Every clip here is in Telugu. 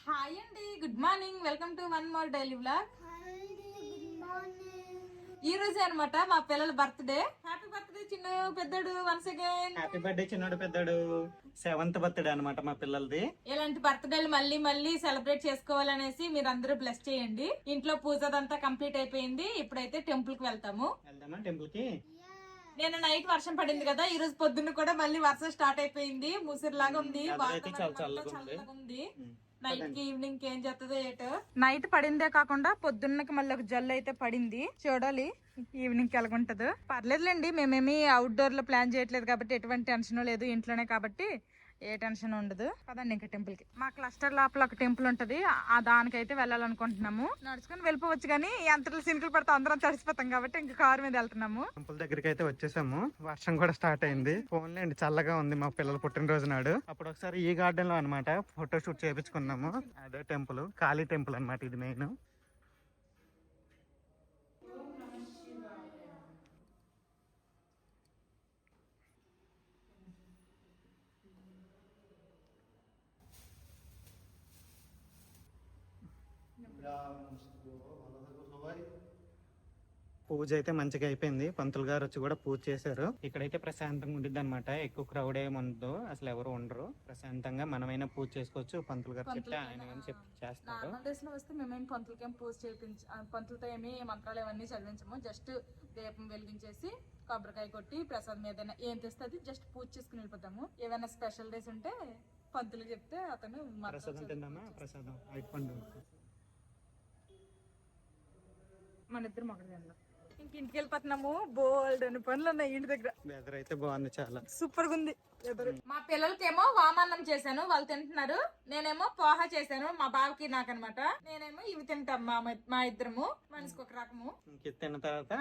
హాయ్ అండి, good morning. Welcome to one more daily vlog. ఈ రోజే అనమాట మా పిల్లల బర్త్డే. హ్యాపీ బర్త్డే చిన్న పెద్దడు, వన్స్ అగైన్ హ్యాపీ బర్త్డే చిన్నోడు పెద్దోడు. 7th బర్త్డే అనమాట మా పిల్లలది. ఇలాంటి బర్త్డేలు మళ్ళీ మళ్ళీ సెలబ్రేట్ చేసుకోవాలనేసి మీరు అందరూ బ్లెస్ చేయండి. ఇంట్లో పూజ అదంతా కంప్లీట్ అయిపోయింది. ఇప్పుడైతే టెంపుల్ కి వెళ్తాము. వెళ్దామా టెంపుల్ కి? నేను నైట్ వర్షం పడింది కదా, ఈ రోజు పొద్దున్న కూడా మళ్ళీ వర్షం స్టార్ట్ అయిపోయింది. ముసిరిలాగా ఉంది, చల్లగా ఉంది. నైట్ కి ఈవినింగ్ కి ఏం చేస్తుందో ఏటో. నైట్ పడిందే కాకుండా పొద్దున్నకి మళ్ళీ ఒక జల్లు అయితే పడింది. చూడాలి ఈవినింగ్ కి ఎలాగుంటదో. పర్లేదులేండి, మేమేమి అవుట్డోర్ లో ప్లాన్ చేయట్లేదు కాబట్టి ఎటువంటి టెన్షన్ లేదు. ఇంట్లోనే కాబట్టి ఏ టెన్షన్ ఉండదు. పదండి ఇంకా టెంపుల్ కి. మా క్లస్టర్ లోపల ఒక టెంపుల్ ఉంటది, ఆ దానికైతే వెళ్ళాలనుకుంటున్నాము. నడుచుకుని వెళ్ళిపోవచ్చు కానీ ఎంతలో సినుకులు పడితే అందరం తడిసిపోతాం కాబట్టి ఇంకా కారు మీద వెళ్తున్నాము. టెంపుల్ దగ్గరికి అయితే వచ్చేసాము. వర్షం కూడా స్టార్ట్ అయింది. ఫోన్లేండి చల్లగా ఉంది. మా పిల్లల పుట్టినరోజు నాడు అప్పుడు ఒకసారి ఈ గార్డెన్ లో అనమాట ఫోటో షూట్ చేయించుకున్నాము. అదే టెంపుల్, కాళీ టెంపుల్ అనమాట ఇది మెయిన్. పూజ అయితే మంచిగా అయిపోయింది. పంతులు గారు వచ్చి కూడా పూజ చేశారు. ఇక్కడైతే ప్రశాంతంగా ఉండిద్ది అనమాట. ఎక్కువ క్రౌడ్ ఏముండదు, అసలు ఎవరు ఉండరు. ప్రశాంతంగా మనమైనా పూజ చేసుకోవచ్చు. పంతులు గారు చెప్తే ఆయన చెప్పి చేస్తారు. వస్తే మేమేమి పంతులకేం పూజ పంతులతో ఏమి మంత్రాలు ఏమన్నీ చదివించము. జస్ట్ దీపం వెలిగించేసి కొబ్బరికాయ కొట్టి ప్రసాదం ఏదైనా ఏం తెస్తుంది జస్ట్ పూజ చేసుకుని వెళ్ళిపోతాము. ఏమైనా స్పెషల్ డేస్ ఉంటే పంతులు చెప్తే అతను ప్రసాదం తిందామా? ప్రసాదం అయిపోండి. మన ఇద్దరు మొక్కలు తిందాం. ఇంటికి వెళ్ళిపోతున్నాము. బోల్డ్ అని పనులు ఉన్నాయి ఇంటి దగ్గర. వెదర్ అయితే బాగుంది, చాలా సూపర్ గా ఉంది. మా పిల్లలకేమో వామాన్నం చేశాను, వాళ్ళు తింటున్నారు. నేనేమో పోహా చేశాను మా బావకి నాకనమాట. నేనేమో ఇవి తింటాం మా ఇద్దరము, మనిషికి ఒక రకము. తిన్న తర్వాత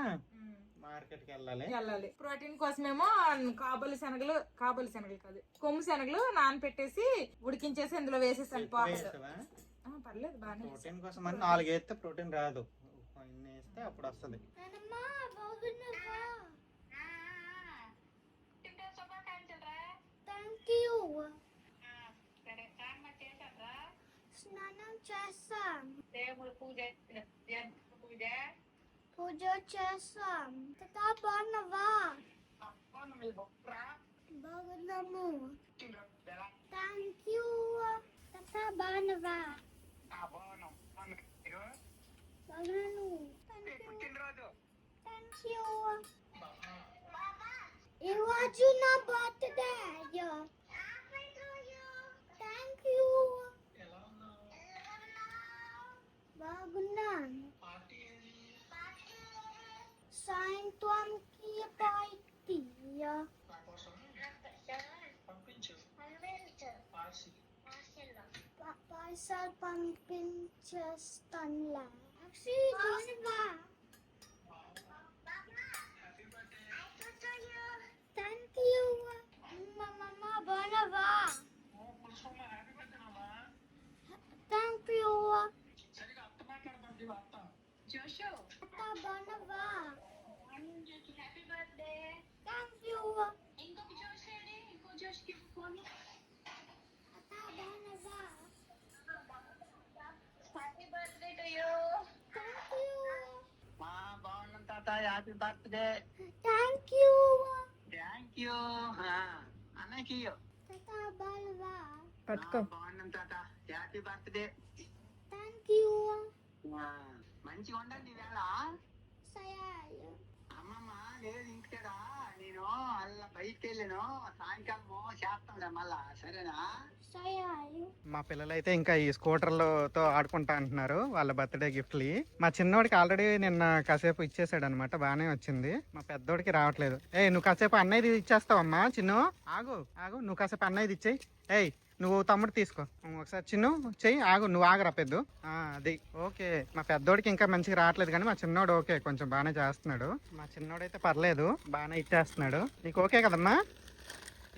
మార్కెట్ కి వెళ్ళాలి. ప్రోటీన్ కోసమేమో కాబోలి శనగలు కాదు, కొమ్ము శనగలు నానపెట్టేసి ఉడికించేసి ఇందులో వేసేసాను. పర్లేదు బాగా. ప్రోటీన్ కోసం 4 వేస్తే ప్రోటీన్ రాదు, ఇన్ని వేస్తే అప్పుడు వస్తుంది. స్నానం చేస్తాం, పూజ చేస్తాం. బాగున్నావా? బాగున్నాము. Thank you. బాగున్నావా? బాగున్నాను. Thank you. ఈరోజు నా బర్త్డే. Thank you. బాగున్నాను. సాయంత్రంకి పార్టీ పార్సల్ పంపించేస్తానులే. Thank you. మమ్మ బాగున్నావా? Thank you. బాగున్నావా? Thank you. Happy birthday to you. బాగున్నాం తాత. Happy birthday. Thank you. Thank you. అన్నకి బాగున్నాం తాత. Happy birthday. Thank you. మంచిగా ఉండండి వేళ. అమ్మమ్మ లేదు ఇంటికాడ, నేను అలా బయటకు వెళ్ళాను. సాయంకాలము చేస్తాంలే మళ్ళా, సరేనా? మా పిల్లలైతే ఇంకా ఈ స్కూటర్లతో ఆడుకుంటా అంటున్నారు, వాళ్ళ బర్త్డే గిఫ్ట్లు. మా చిన్నోడికి ఆల్రెడీ నిన్న కాసేపు ఇచ్చేసాడు అనమాట, బాగానే వచ్చింది. మా పెద్దోడికి రావట్లేదు. నువ్వు కాసేపు అన్నయ్యది ఇచ్చేస్తావమ్మా. చిన్ను ఆగు, నువ్వు కాసేపు అన్నయ్యది ఇచ్చేయి. నువ్వు తమ్ముడు తీసుకో ఒకసారి. చిన్ను చెయ్యి, నువ్వు ఆగరా పెద్ద. అది ఓకే. మా పెద్దోడికి ఇంకా మంచిగా రావట్లేదు కానీ మా చిన్నోడు ఓకే, కొంచెం బాగానే చేస్తున్నాడు. మా చిన్నోడైతే పర్లేదు, బాగానే ఇచ్చేస్తున్నాడు. నీకు ఓకే కదమ్మా?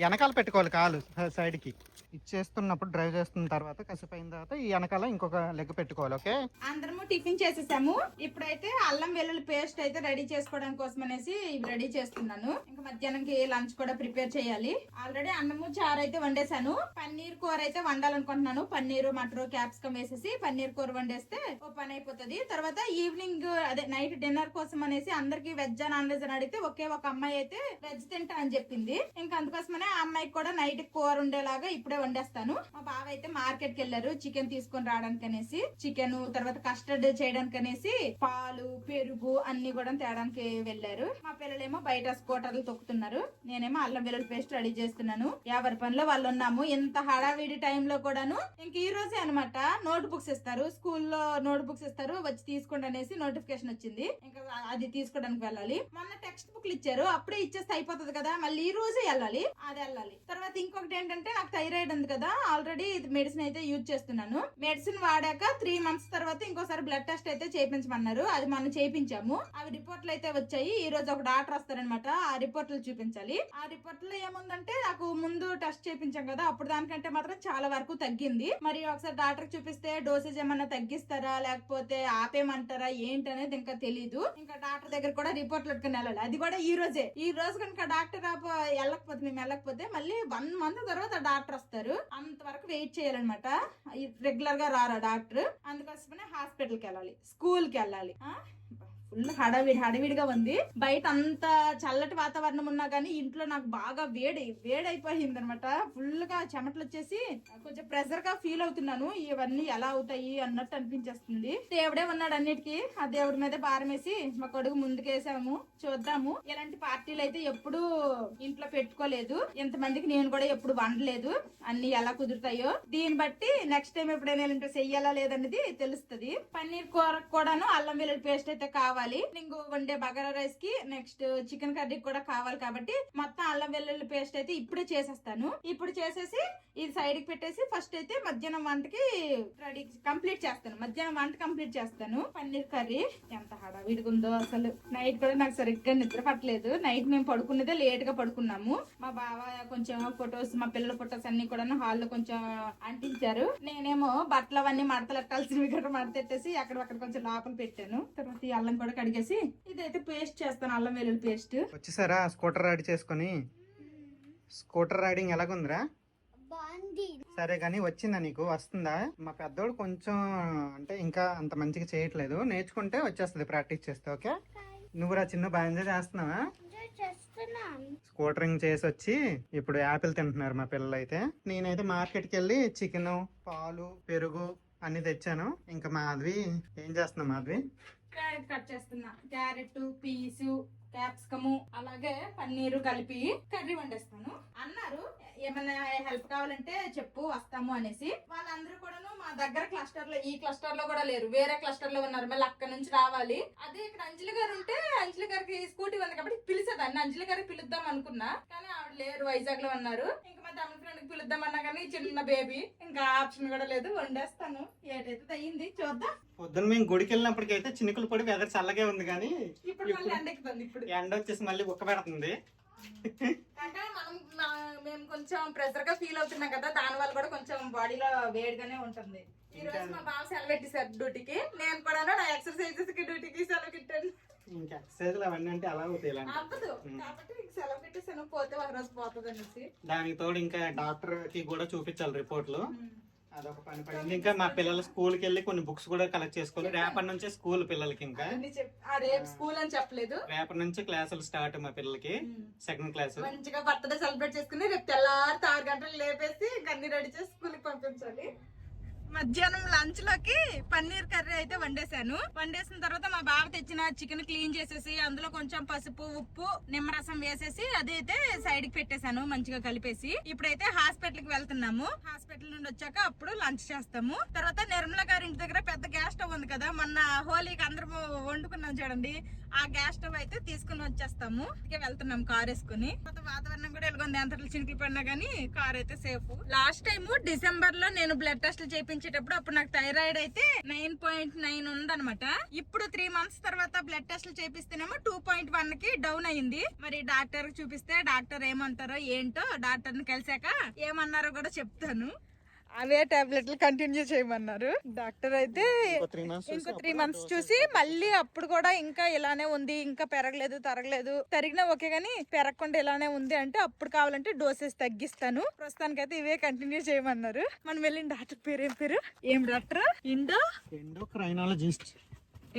వెనకాల పెట్టుకోవాలి కాలు సైడ్కి. ఇచ్చేస్తున్నప్పుడు డ్రైవ్ చేస్తున్న తర్వాత కాసేపు అయిన తర్వాత ఈ వెనకాల ఇంకొక లెగ్ పెట్టుకోవాలి. ఓకే, అందరము టిఫిన్ చేసేసాము. ఇప్పుడైతే అల్లం వెల్లుల్లి పేస్ట్ అయితే రెడీ చేసుకోవడం కోసం అనేసి ఇవి రెడీ చేస్తున్నాను. ఇంకా మధ్యాహ్నంకి లంచ్ కూడా ప్రిపేర్ చేయాలి. ఆల్రెడీ అన్నము చారు అయితే వండేసాను. పన్నీర్ కూర అయితే వండాలనుకుంటున్నాను. పన్నీరు మటర్ క్యాప్సికమ్ వేసేసి పన్నీర్ కూర వండేస్తే ఓ పని అయిపోతుంది. తర్వాత ఈవినింగ్ అదే నైట్ డిన్నర్ కోసం అనేసి అందరికి వెజ్ నాన్ వెజ్ అని అడిగితే ఒకే ఒక అమ్మాయి అయితే వెజ్ తింటా అని చెప్పింది. ఇంకా అందుకోసమనే ఆ అమ్మాయికి కూడా నైట్ కూర ఉండేలాగా ఇప్పుడే వండేస్తాను. మా బావ అయితే మార్కెట్ కి వెళ్ళారు చికెన్ తీసుకొని రావడానికి అనేసి. చికెన్ తర్వాత కస్టర్డ్ చేయడానికి అనేసి పాలు పెరుగు అన్ని కూడా తేడానికి వెళ్ళారు. మా పిల్లలేమో బయట స్కూటర్లు తొక్కుతున్నారు. నేనేమో అల్లం వెల్లుల్లి పేస్ట్ రెడీ చేస్తున్నాను. ఎవరి పనిలో వాళ్ళు ఉన్నాము. ఇంత హడావిడి టైంలో కూడాను ఇంక ఈ రోజే అనమాట నోట్ బుక్స్ ఇస్తారు. స్కూల్లో నోట్ బుక్స్ ఇస్తారు, వచ్చి తీసుకోండి అనేసి నోటిఫికేషన్ వచ్చింది. ఇంకా అది తీసుకోవడానికి వెళ్ళాలి. మొన్న టెక్స్ట్ బుక్లు ఇచ్చారు, అప్పుడే ఇచ్చేస్తే అయిపోతుంది కదా, మళ్ళీ ఈ రోజే వెళ్ళాలి. అది వెళ్ళాలి. తర్వాత ఇంకొకటి ఏంటంటే నాకు థైరాయిడ్ ఉంది కదా, ఆల్రెడీ మెడిసిన్ అయితే యూజ్ చేస్తున్నాను. మెడిసిన్ వాడాక 3 months తర్వాత ఇంకోసారి బ్లడ్ టెస్ట్ అయితే చేయించమన్నారు. అది మనం చేయించాము. అవి రిపోర్ట్లు అయితే వచ్చాయి. ఈ రోజు ఒక డాక్టర్ వస్తారనమాట, ఆ రిపోర్ట్లు చూపించాలి. ఆ రిపోర్ట్లో ఏముందంటే నాకు ముందు టెస్ట్ చేయించాం కదా, అప్పుడు దానికంటే మాత్రం చాలా వరకు తగ్గింది. మరి ఒకసారి డాక్టర్ చూపిస్తే డోసేజ్ ఏమన్నా తగ్గిస్తారా లేకపోతే ఆపేయమంటారా ఏంటి అనేది ఇంకా తెలీదు. ఇంకా డాక్టర్ దగ్గర కూడా రిపోర్ట్లు పెట్టుకుని వెళ్ళాలి. అది కూడా ఈ రోజే. ఈ రోజు కనుక డాక్టర్ వెళ్ళకపోతే మేము వెళ్ళకపోతే మళ్ళీ 1 month తర్వాత డాక్టర్ వస్తారు. అంతవరకు వెయిట్ చేయాలన్నమాట. రెగ్యులర్ గా రారా డాక్టర్. అందుకోసమనే హాస్పిటల్ కి వెళ్ళాలి, స్కూల్ కి వెళ్ళాలి. ఫుల్ హడావిడిగా ఉంది. బయట అంత చల్లటి వాతావరణం ఉన్నా గానీ ఇంట్లో నాకు బాగా వేడైపోయింది అనమాట. ఫుల్ గా చెమటలు వచ్చేసి కొంచెం ప్రెషర్ గా ఫీల్ అవుతున్నాను. ఇవన్నీ ఎలా అవుతాయి అన్నట్టు అనిపించేస్తుంది. దేవుడే ఉన్నాడు అన్నిటికీ. ఆ దేవుడి మీద భారం వేసి మా కొడుకు ముందుకేసాము. చూద్దాము. ఇలాంటి పార్టీలు అయితే ఎప్పుడు ఇంట్లో పెట్టుకోలేదు. ఇంతమందికి నేను కూడా ఎప్పుడు వండలేదు. అన్ని ఎలా కుదురుతాయో దీన్ని బట్టి నెక్స్ట్ టైం ఎప్పుడైనా ఇలాంటి చెయ్యాలా లేదనేది తెలుస్తుంది. పన్నీర్ కూర కూడాను అల్లం వెల్లుల్లి పేస్ట్ అయితే కావాలి. వండే బగారా రైస్ కి నెక్స్ట్ చికెన్ కర్రీ కూడా కావాలి కాబట్టి మొత్తం అల్లం వెల్లుల్లి పేస్ట్ అయితే ఇప్పుడే చేసేస్తాను. ఇప్పుడు చేసేసి ఇది సైడ్ కి పెట్టేసి ఫస్ట్ అయితే మధ్యాహ్నం వంటకి రెడీ కంప్లీట్ చేస్తాను. మధ్యాహ్నం వంట కంప్లీట్ చేస్తాను. పన్నీర్ కర్రీ ఎంత హడావిడిగా ఉందో అసలు. నైట్ కూడా నాకు సరిగ్గా నిద్ర పట్టలేదు. నైట్ మేము పడుకున్నదే లేట్ గా పడుకున్నాము. మా బావ కొంచెం ఫొటోస్, మా పిల్లల ఫొటోస్ అన్ని కూడా హాల్లో కొంచెం అంటించారు. నేనేమో బట్టలు అవన్నీ మడతలెట్టాల్సినవి కూడా మడతెట్టేసి అక్కడ కొంచెం లోపల పెట్టాను. తర్వాత ఈ అల్లం కూడా కడిగేసి ఇదైతే పేస్ట్ చేస్తాను, అల్లం వెల్లుల్లి పేస్ట్. వచ్చేసారా స్కూటర్ రైడ్ చేసుకుని? స్కూటర్ రైడింగ్ ఎలాగుందిరా? బాగుంది. సరే కానీ వచ్చిందా నీకు? వస్తుందా? మా పెద్దోడు కొంచెం అంటే ఇంకా అంత మంచిగా చేయట్లేదు. నేర్చుకుంటే వచ్చేస్తుంది ప్రాక్టీస్ చేస్తే. ఓకే, నువ్వురా చిన్న బాగా ఎంజాయ్ చేస్తున్నావా? స్కూటరింగ్ చేసి వచ్చి ఇప్పుడు యాపిల్ తింటున్నారు మా పిల్లలు అయితే. నేనైతే మార్కెట్కి వెళ్ళి చికెన్, పాలు, పెరుగు అన్ని తెచ్చాను. ఇంకా మాధవి ఏం చేస్తున్నావు? మాధవి క్యారెట్ కట్ చేస్తున్నా. క్యారెట్, పీసు, క్యాప్సికము అలాగే పన్నీరు కలిపి కర్రీ వండేస్తాను. అన్నారు ఏమైనా హెల్ప్ కావాలంటే చెప్పు వస్తాము అనేసి. వాళ్ళందరూ కూడాను మా దగ్గర క్లస్టర్ లో, ఈ క్లస్టర్ లో కూడా లేరు, వేరే క్లస్టర్ లో ఉన్నారు. మళ్ళీ అక్కడ నుంచి రావాలి. అదే ఇక్కడ అంజలి గారు ఉంటే అంజలి గారికి స్కూటీ ఉంది కాబట్టి పిలిచేదాన్ని. అంజలి గారికి పిలుద్దాం అనుకున్నా కానీ ఆవిడ లేరు, వైజాగ్ లో ఉన్నారు. ఇంకా మా తమిళ ఫ్రెండ్ కి పిలుద్దాం అన్నా కానీ చిన్న బేబీ, ఇంకా ఆప్షన్ కూడా లేదు. వండేస్తాను. ఏదైతే అయ్యింది చూద్దాం. పొద్దున్న మేము గుడికి వెళ్ళినప్పటికైతే చినుకులు పడి వెదర్ చల్లగే ఉంది కానీ ఇప్పుడు మళ్ళీ ఎండెక్కుతుంది. ఇప్పుడు ఎండ వచ్చేసి మళ్ళీ ఉక్క పెడుతుంది. అంటే మేము కొంచెం ప్రెషర్ గా ఫీల్ అవుతున్నాం కదా, దాని వల్ల కూడా కొంచెం బాడీలో వేడిగానే ఉంటుంది. ఈ రోజు మా బావ సెలవు పెట్టేశారు డ్యూటీకి. నేను కూడా నా ఎక్సర్సైజెస్ కి డ్యూటీకి సెలవు పెట్టాను. ఇంకా ఎక్సర్సైజ్ అవన్నీ అంటే అలా అవుతాయి. అవ్వదు కాబట్టి సెలవు పెట్టేసాను. పోతే ఒక రోజు పోతుంది అనేసి. దానికి తోడు ఇంకా డాక్టర్ కి కూడా చూపించాలి రిపోర్ట్లు. అదొక పని పడింది. ఇంకా మా పిల్లలు స్కూల్కి వెళ్ళి కొన్ని బుక్స్ కూడా కలెక్ట్ చేసుకోవాలి. రేపటి నుంచే స్కూల్ పిల్లలకి. ఇంకా రేపు స్కూల్ అని చెప్పలేదు. రేపటి నుంచి క్లాసులు స్టార్ట్ మా పిల్లలకి. 2nd class. మంచిగా బర్త్డే సెలబ్రేట్ చేసుకుని రేపు తెల్లారి 6 గంటలకు లేపేసి అన్ని రెడీ చేసి స్కూల్ కి పంపించాలి. మధ్యాహ్నం లంచ్ లోకి పన్నీర్ కర్రీ అయితే వండేసాను. వండేసిన తర్వాత మా బావ తెచ్చిన చికెన్ క్లీన్ చేసేసి అందులో కొంచెం పసుపు, ఉప్పు, నిమ్మరసం వేసేసి అదైతే సైడ్ కి పెట్టేశాను మంచిగా కలిపేసి. ఇప్పుడైతే హాస్పిటల్ కి వెళ్తున్నాము. హాస్పిటల్ నుండి వచ్చాక అప్పుడు లంచ్ చేస్తాము. తర్వాత నిర్మల గారి ఇంటి దగ్గర పెద్ద గ్యాస్ స్టవ్ ఉంది కదా, మొన్న హోలీకి అందరూ వండుకున్నాం చూడండి, ఆ గ్యాస్ స్టవ్ అయితే తీసుకుని వచ్చేస్తాము. ఇక వెళ్తున్నాం కార్ వేసుకుని. వాతావరణం కూడా ఎలాగొంది, ఎంత చినుకులు పడినా గానీ కార్ అయితే సేఫ్. లాస్ట్ టైం డిసెంబర్ లో నేను బ్లడ్ టెస్ట్ చేయించాను చేయించేటప్పుడు అప్పుడు నాకు థైరాయిడ్ అయితే 9.9 ఉందన్నమాట. ఇప్పుడు 3 months తర్వాత బ్లడ్ టెస్ట్లు చేపిస్తేనేమో 2.1 కి డౌన్ అయింది. మరి డాక్టర్ కి చూపిస్తే డాక్టర్ ఏమంటారో ఏంటో, డాక్టర్ ని కలిసాక ఏమన్నారో కూడా చెప్తాను. అవే టాబ్లెట్లు కంటిన్యూ చేయమన్నారు డాక్టర్ అయితే. ఇంకో 3 months చూసి మళ్ళీ అప్పుడు కూడా ఇంకా ఇలానే ఉంది, ఇంకా పెరగలేదు తరగలేదు, తరిగినా ఓకే గానీ పెరగకుండా ఇలానే ఉంది అంటే అప్పుడు కావాలంటే డోసెస్ తగ్గిస్తాను. ప్రస్తుతానికైతే ఇవే కంటిన్యూ చేయమన్నారు. మనం వెళ్ళిన డాక్టర్ పేరు ఏం డాక్టర్?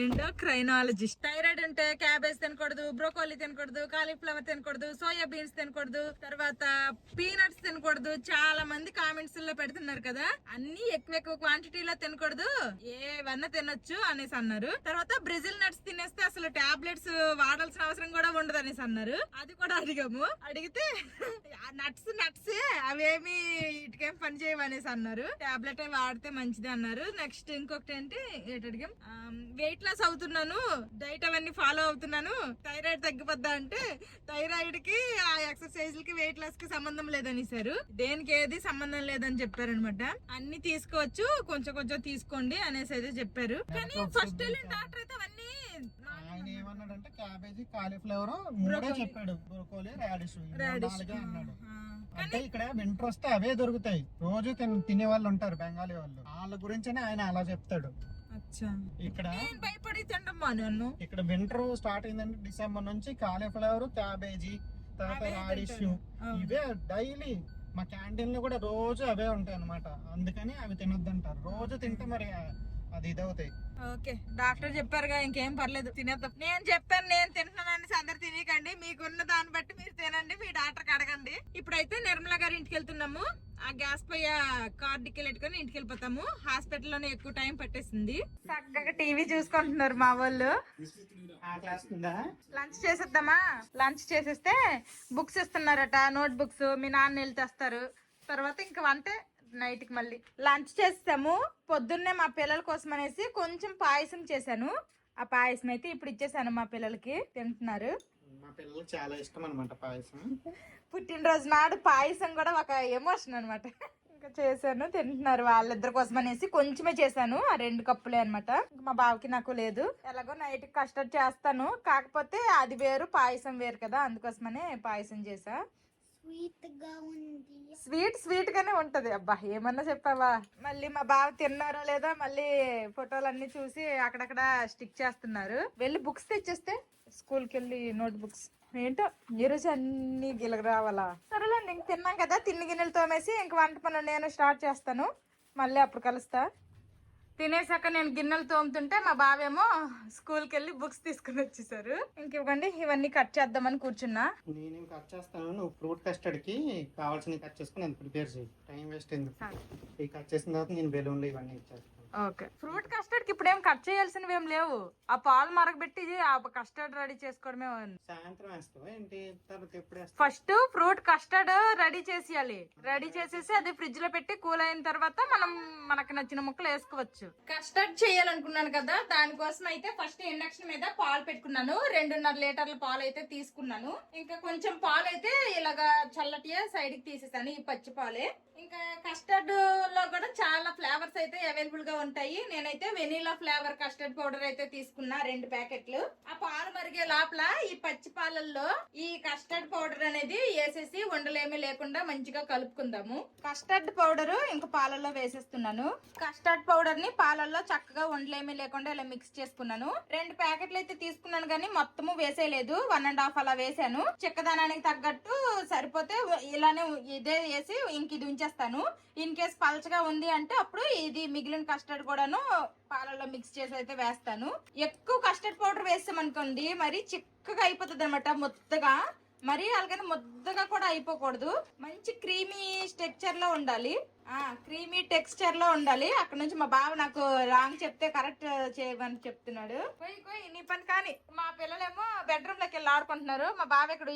ఎండోక్రైనాలజిస్ట్. థైరాయిడ్ అంటే క్యాబేజ్ తినకూడదు, బ్రోకోలీ తినకూడదు, కాలీఫ్లవర్ తినకూడదు, సోయా బీన్స్ తినకూడదు, తర్వాత పీనట్స్ తినకూడదు. చాలా మంది కామెంట్స్ లో పెడుతున్నారు కదా, అన్ని ఎక్కువ క్వాంటిటీలో తినకూడదు, ఏవన్నా తినొచ్చు అనేసి అన్నారు. తర్వాత బ్రెజిల్ నట్స్ తినేస్తే అసలు టాబ్లెట్స్ వాడాల్సిన అవసరం కూడా ఉండదు అనేసి అన్నారు. అది కూడా అడిగాము. అడిగితే నట్స్ అవేమి ఇటుకేం పని చేయవనేసి అన్నారు. టాబ్లెట్ వాడితే మంచిది అన్నారు. నెక్స్ట్ ఇంకొకటి ఏంటి అడిగాం, వెయిట్ లాస్ అవుతున్నాను, డైట్ అవన్నీ ఫాలో అవుతున్నాను, థైరాయిడ్ తగ్గిపోద్దా అంటే థైరాయిడ్ కి ఆ ఎక్సర్సైజ్ కి వెయిట్ లాస్ కి సంబంధం లేదనిసారు. దేనికి ఏది సంబంధం లేదని చెప్పారనమాట. అన్ని తీసుకోవచ్చు, కొంచెం తీసుకోండి అనేసి అయితే చెప్పారు. కానీ ఫస్ట్ వెళ్ళిన డాక్టర్ అయితే అవన్నీ ఆయన ఏమన్నాడంటే క్యాబేజీ, కాలీఫ్లవర్ మూడే చెప్పాడు, బ్రోకోలీ, రాడిష్ అన్నాడు. అంటే ఇక్కడ వింటర్ వస్తే అవే దొరుకుతాయి, రోజు తినే వాళ్ళు ఉంటారు బెంగాలీ వాళ్ళు, వాళ్ళ గురించనే ఆయన అలా చెప్తాడు. ఇక్కడ భయపడి తింటమ్మా నన్ను. ఇక్కడ వింటర్ స్టార్ట్ అయిందంటే డిసెంబర్ నుంచి కాలీఫ్లవర్, క్యాబేజీ, తర్వాత రాడిష్ ఇవే డైలీ మా క్యాంటీన్ లో కూడా రోజు అవే ఉంటాయి అన్నమాట. అందుకని అవి తినొద్దంటారు. రోజు తింటే మరి అది ఇదవుతాయి. ఓకే, డాక్టర్ చెప్పారుగా, ఇంకేం పర్లేదు తినేద్దాం. నేను చెప్పాను నేను తింటున్నానని అందరు తినకండి, మీకున్న దాన్ని బట్టి మీరు తినండి, మీ డాక్టర్కి అడగండి. ఇప్పుడైతే నిర్మల గారి ఇంటికి వెళ్తున్నాము. ఆ గ్యాస్ పై కార్డుకి పెట్టుకొని ఇంటికి వెళ్ళిపోతాము. హాస్పిటల్లోనే ఎక్కువ టైం పట్టేసింది. చక్కగా టీవీ చూసుకుంటున్నారు మా వాళ్ళు. లంచ్ చేసేద్దామా? లంచ్ చేసేస్తే బుక్స్ ఇస్తున్నారట, నోట్ బుక్స్. మీ నాన్న వెళ్ళి తెస్తారు. తర్వాత ఇంకా వంటే నైట్ కి మళ్ళీ లంచ్ చేస్తాము. పొద్దున్నే మా పిల్లల కోసం అనేసి కొంచెం పాయసం చేశాను. ఆ పాయసం అయితే ఇప్పుడు ఇచ్చేసాను, మా పిల్లలకి తింటున్నారు. మా పిల్లలకి చాలా ఇష్టం అనమాట పాయసం. పుట్టినరోజు నాడు పాయసం కూడా ఒక ఎమోషన్ అనమాట. ఇంకా చేశాను, తింటున్నారు. వాళ్ళిద్దరి కోసం అనేసి కొంచెమే చేశాను, ఆ 2 కప్పులే అనమాట. మా బావకి నాకు లేదు. ఎలాగో నైట్ కస్టర్డ్ చేస్తాను, కాకపోతే అది వేరు పాయసం వేరు కదా, అందుకోసమనే పాయసం చేసా. స్వీట్ గానే ఉంటది. అబ్బా ఏమన్నా చెప్పావా? మళ్ళీ మా బావ తిన్నారో లేదో మళ్ళీ ఫోటోలు అన్ని చూసి అక్కడక్కడ స్టిక్ చేస్తున్నారు. వెళ్ళి బుక్స్ తెచ్చేస్తే స్కూల్కి వెళ్ళి నోట్ బుక్స్ ఏంటో ఈ రోజు అన్ని గిలగ రావాలా? సరేలేండి, ఇంక తిన్నాం కదా, తిన్ని గిన్నెలు తోమేసి ఇంక వంట పనులు నేను స్టార్ట్ చేస్తాను. మళ్ళీ అప్పుడు కలుస్తా. తినేసాక నేను గిన్నెలు తోముతుంటే మా బావేమో స్కూల్కి వెళ్ళి బుక్స్ తీసుకుని వచ్చేసారు. ఇంక ఇవ్వండి, ఇవన్నీ కట్ చేద్దామని కూర్చున్నా. నేనేం కట్ చేస్తాను, నువ్వు ఫ్రూట్ కస్టర్డ్ కి కావాల్సిన కట్ చేసుకుని నేను ప్రిపేర్ చేయి, టైం వేస్ట్ ఎందుకు. ఈ కట్ చేసిన తర్వాత నేను బెలూన్లు ఇవన్నీ ఇచ్చేస్తాను. ఓకే, ఫ్రూట్ కస్టర్డ్ కి ఇప్పుడు ఏం కట్ చేయాల్సినవి ఏం లేవు. ఆ పాలు మరగబెట్టి ఆ కస్టర్డ్ రెడీ చేసుకోవడమే. సాయంత్రం వేస్తావా ఏంటి? తర్వాత ఎప్పుడు వేస్తావు? ఫస్ట్ ఫ్రూట్ కస్టర్డ్ రెడీ చేసేయాలి. రెడీ చేసేసి అది ఫ్రిడ్జ్ లో పెట్టి కూల్ అయిన తర్వాత మనం మనకు నచ్చిన ముక్కలు వేసుకోవచ్చు. కస్టర్డ్ చేయాలనుకున్నాను కదా, దానికోసం అయితే ఫస్ట్ ఇండక్షన్ మీద పాలు పెట్టుకున్నాను. 2.5 లీటర్ల పాలు అయితే తీసుకున్నాను. ఇంకా కొంచెం పాలు అయితే ఇలాగా చల్లటియే సైడ్ కి తీసేసాను, ఈ పచ్చి పాలే. ఇంకా కస్టర్డ్ లో కూడా చాలా ఫ్లేవర్స్ అయితే అవైలబుల్ గా ఉంటాయి. నేనైతే వెనీలా ఫ్లేవర్ కస్టర్డ్ పౌడర్ అయితే తీసుకున్నా 2 ప్యాకెట్లు. ఆ పాలు మరిగే లోపల ఈ పచ్చి పాలల్లో ఈ కస్టర్డ్ పౌడర్ అనేది వేసేసి ఉండలేమీ లేకుండా మంచిగా కలుపుకుందాము. కస్టర్డ్ పౌడర్ ఇంకా పాలల్లో వేసేస్తున్నాను. కస్టర్డ్ పౌడర్ ని పాలల్లో చక్కగా ఉండలేమీ లేకుండా ఇలా మిక్స్ చేసుకున్నాను. 2 ప్యాకెట్లు అయితే తీసుకున్నాను కానీ మొత్తము వేసేయలేదు, 1.5 అలా వేసాను. చిక్కదనానికి తగ్గట్టు సరిపోతే ఇలానే ఇదే వేసి ఇంక ఇది ఉంచేస్తాను. ఇన్ కేస్ పలచగా ఉంది అంటే అప్పుడు ఇది మిగిలిన కస్టర్డ్ కూడాను పాలలో మిక్స్ చేసి అయితే వేస్తాను. ఎక్కువ కస్టర్డ్ పౌడర్ వేస్తామనుకోండి మరి చిక్కగా అయిపోతుంది అనమాట, ముద్దగా. మరి అలాగని ముద్దగా కూడా అయిపోకూడదు, మంచి క్రీమీ టెక్స్చర్ లో ఉండాలి. క్రీమీ టెక్స్చర్ లో ఉండాలి. అక్కడ నుంచి మా బావ నాకు రాంగ్ చెప్తే కరెక్ట్ చేయమని చెప్తున్నాడు. నీ పని కానీ. మా పిల్లలేమో బెడ్రూమ్ లోకి వెళ్ళి ఆడుకుంటున్నారు. మా బావ ఇక్కడ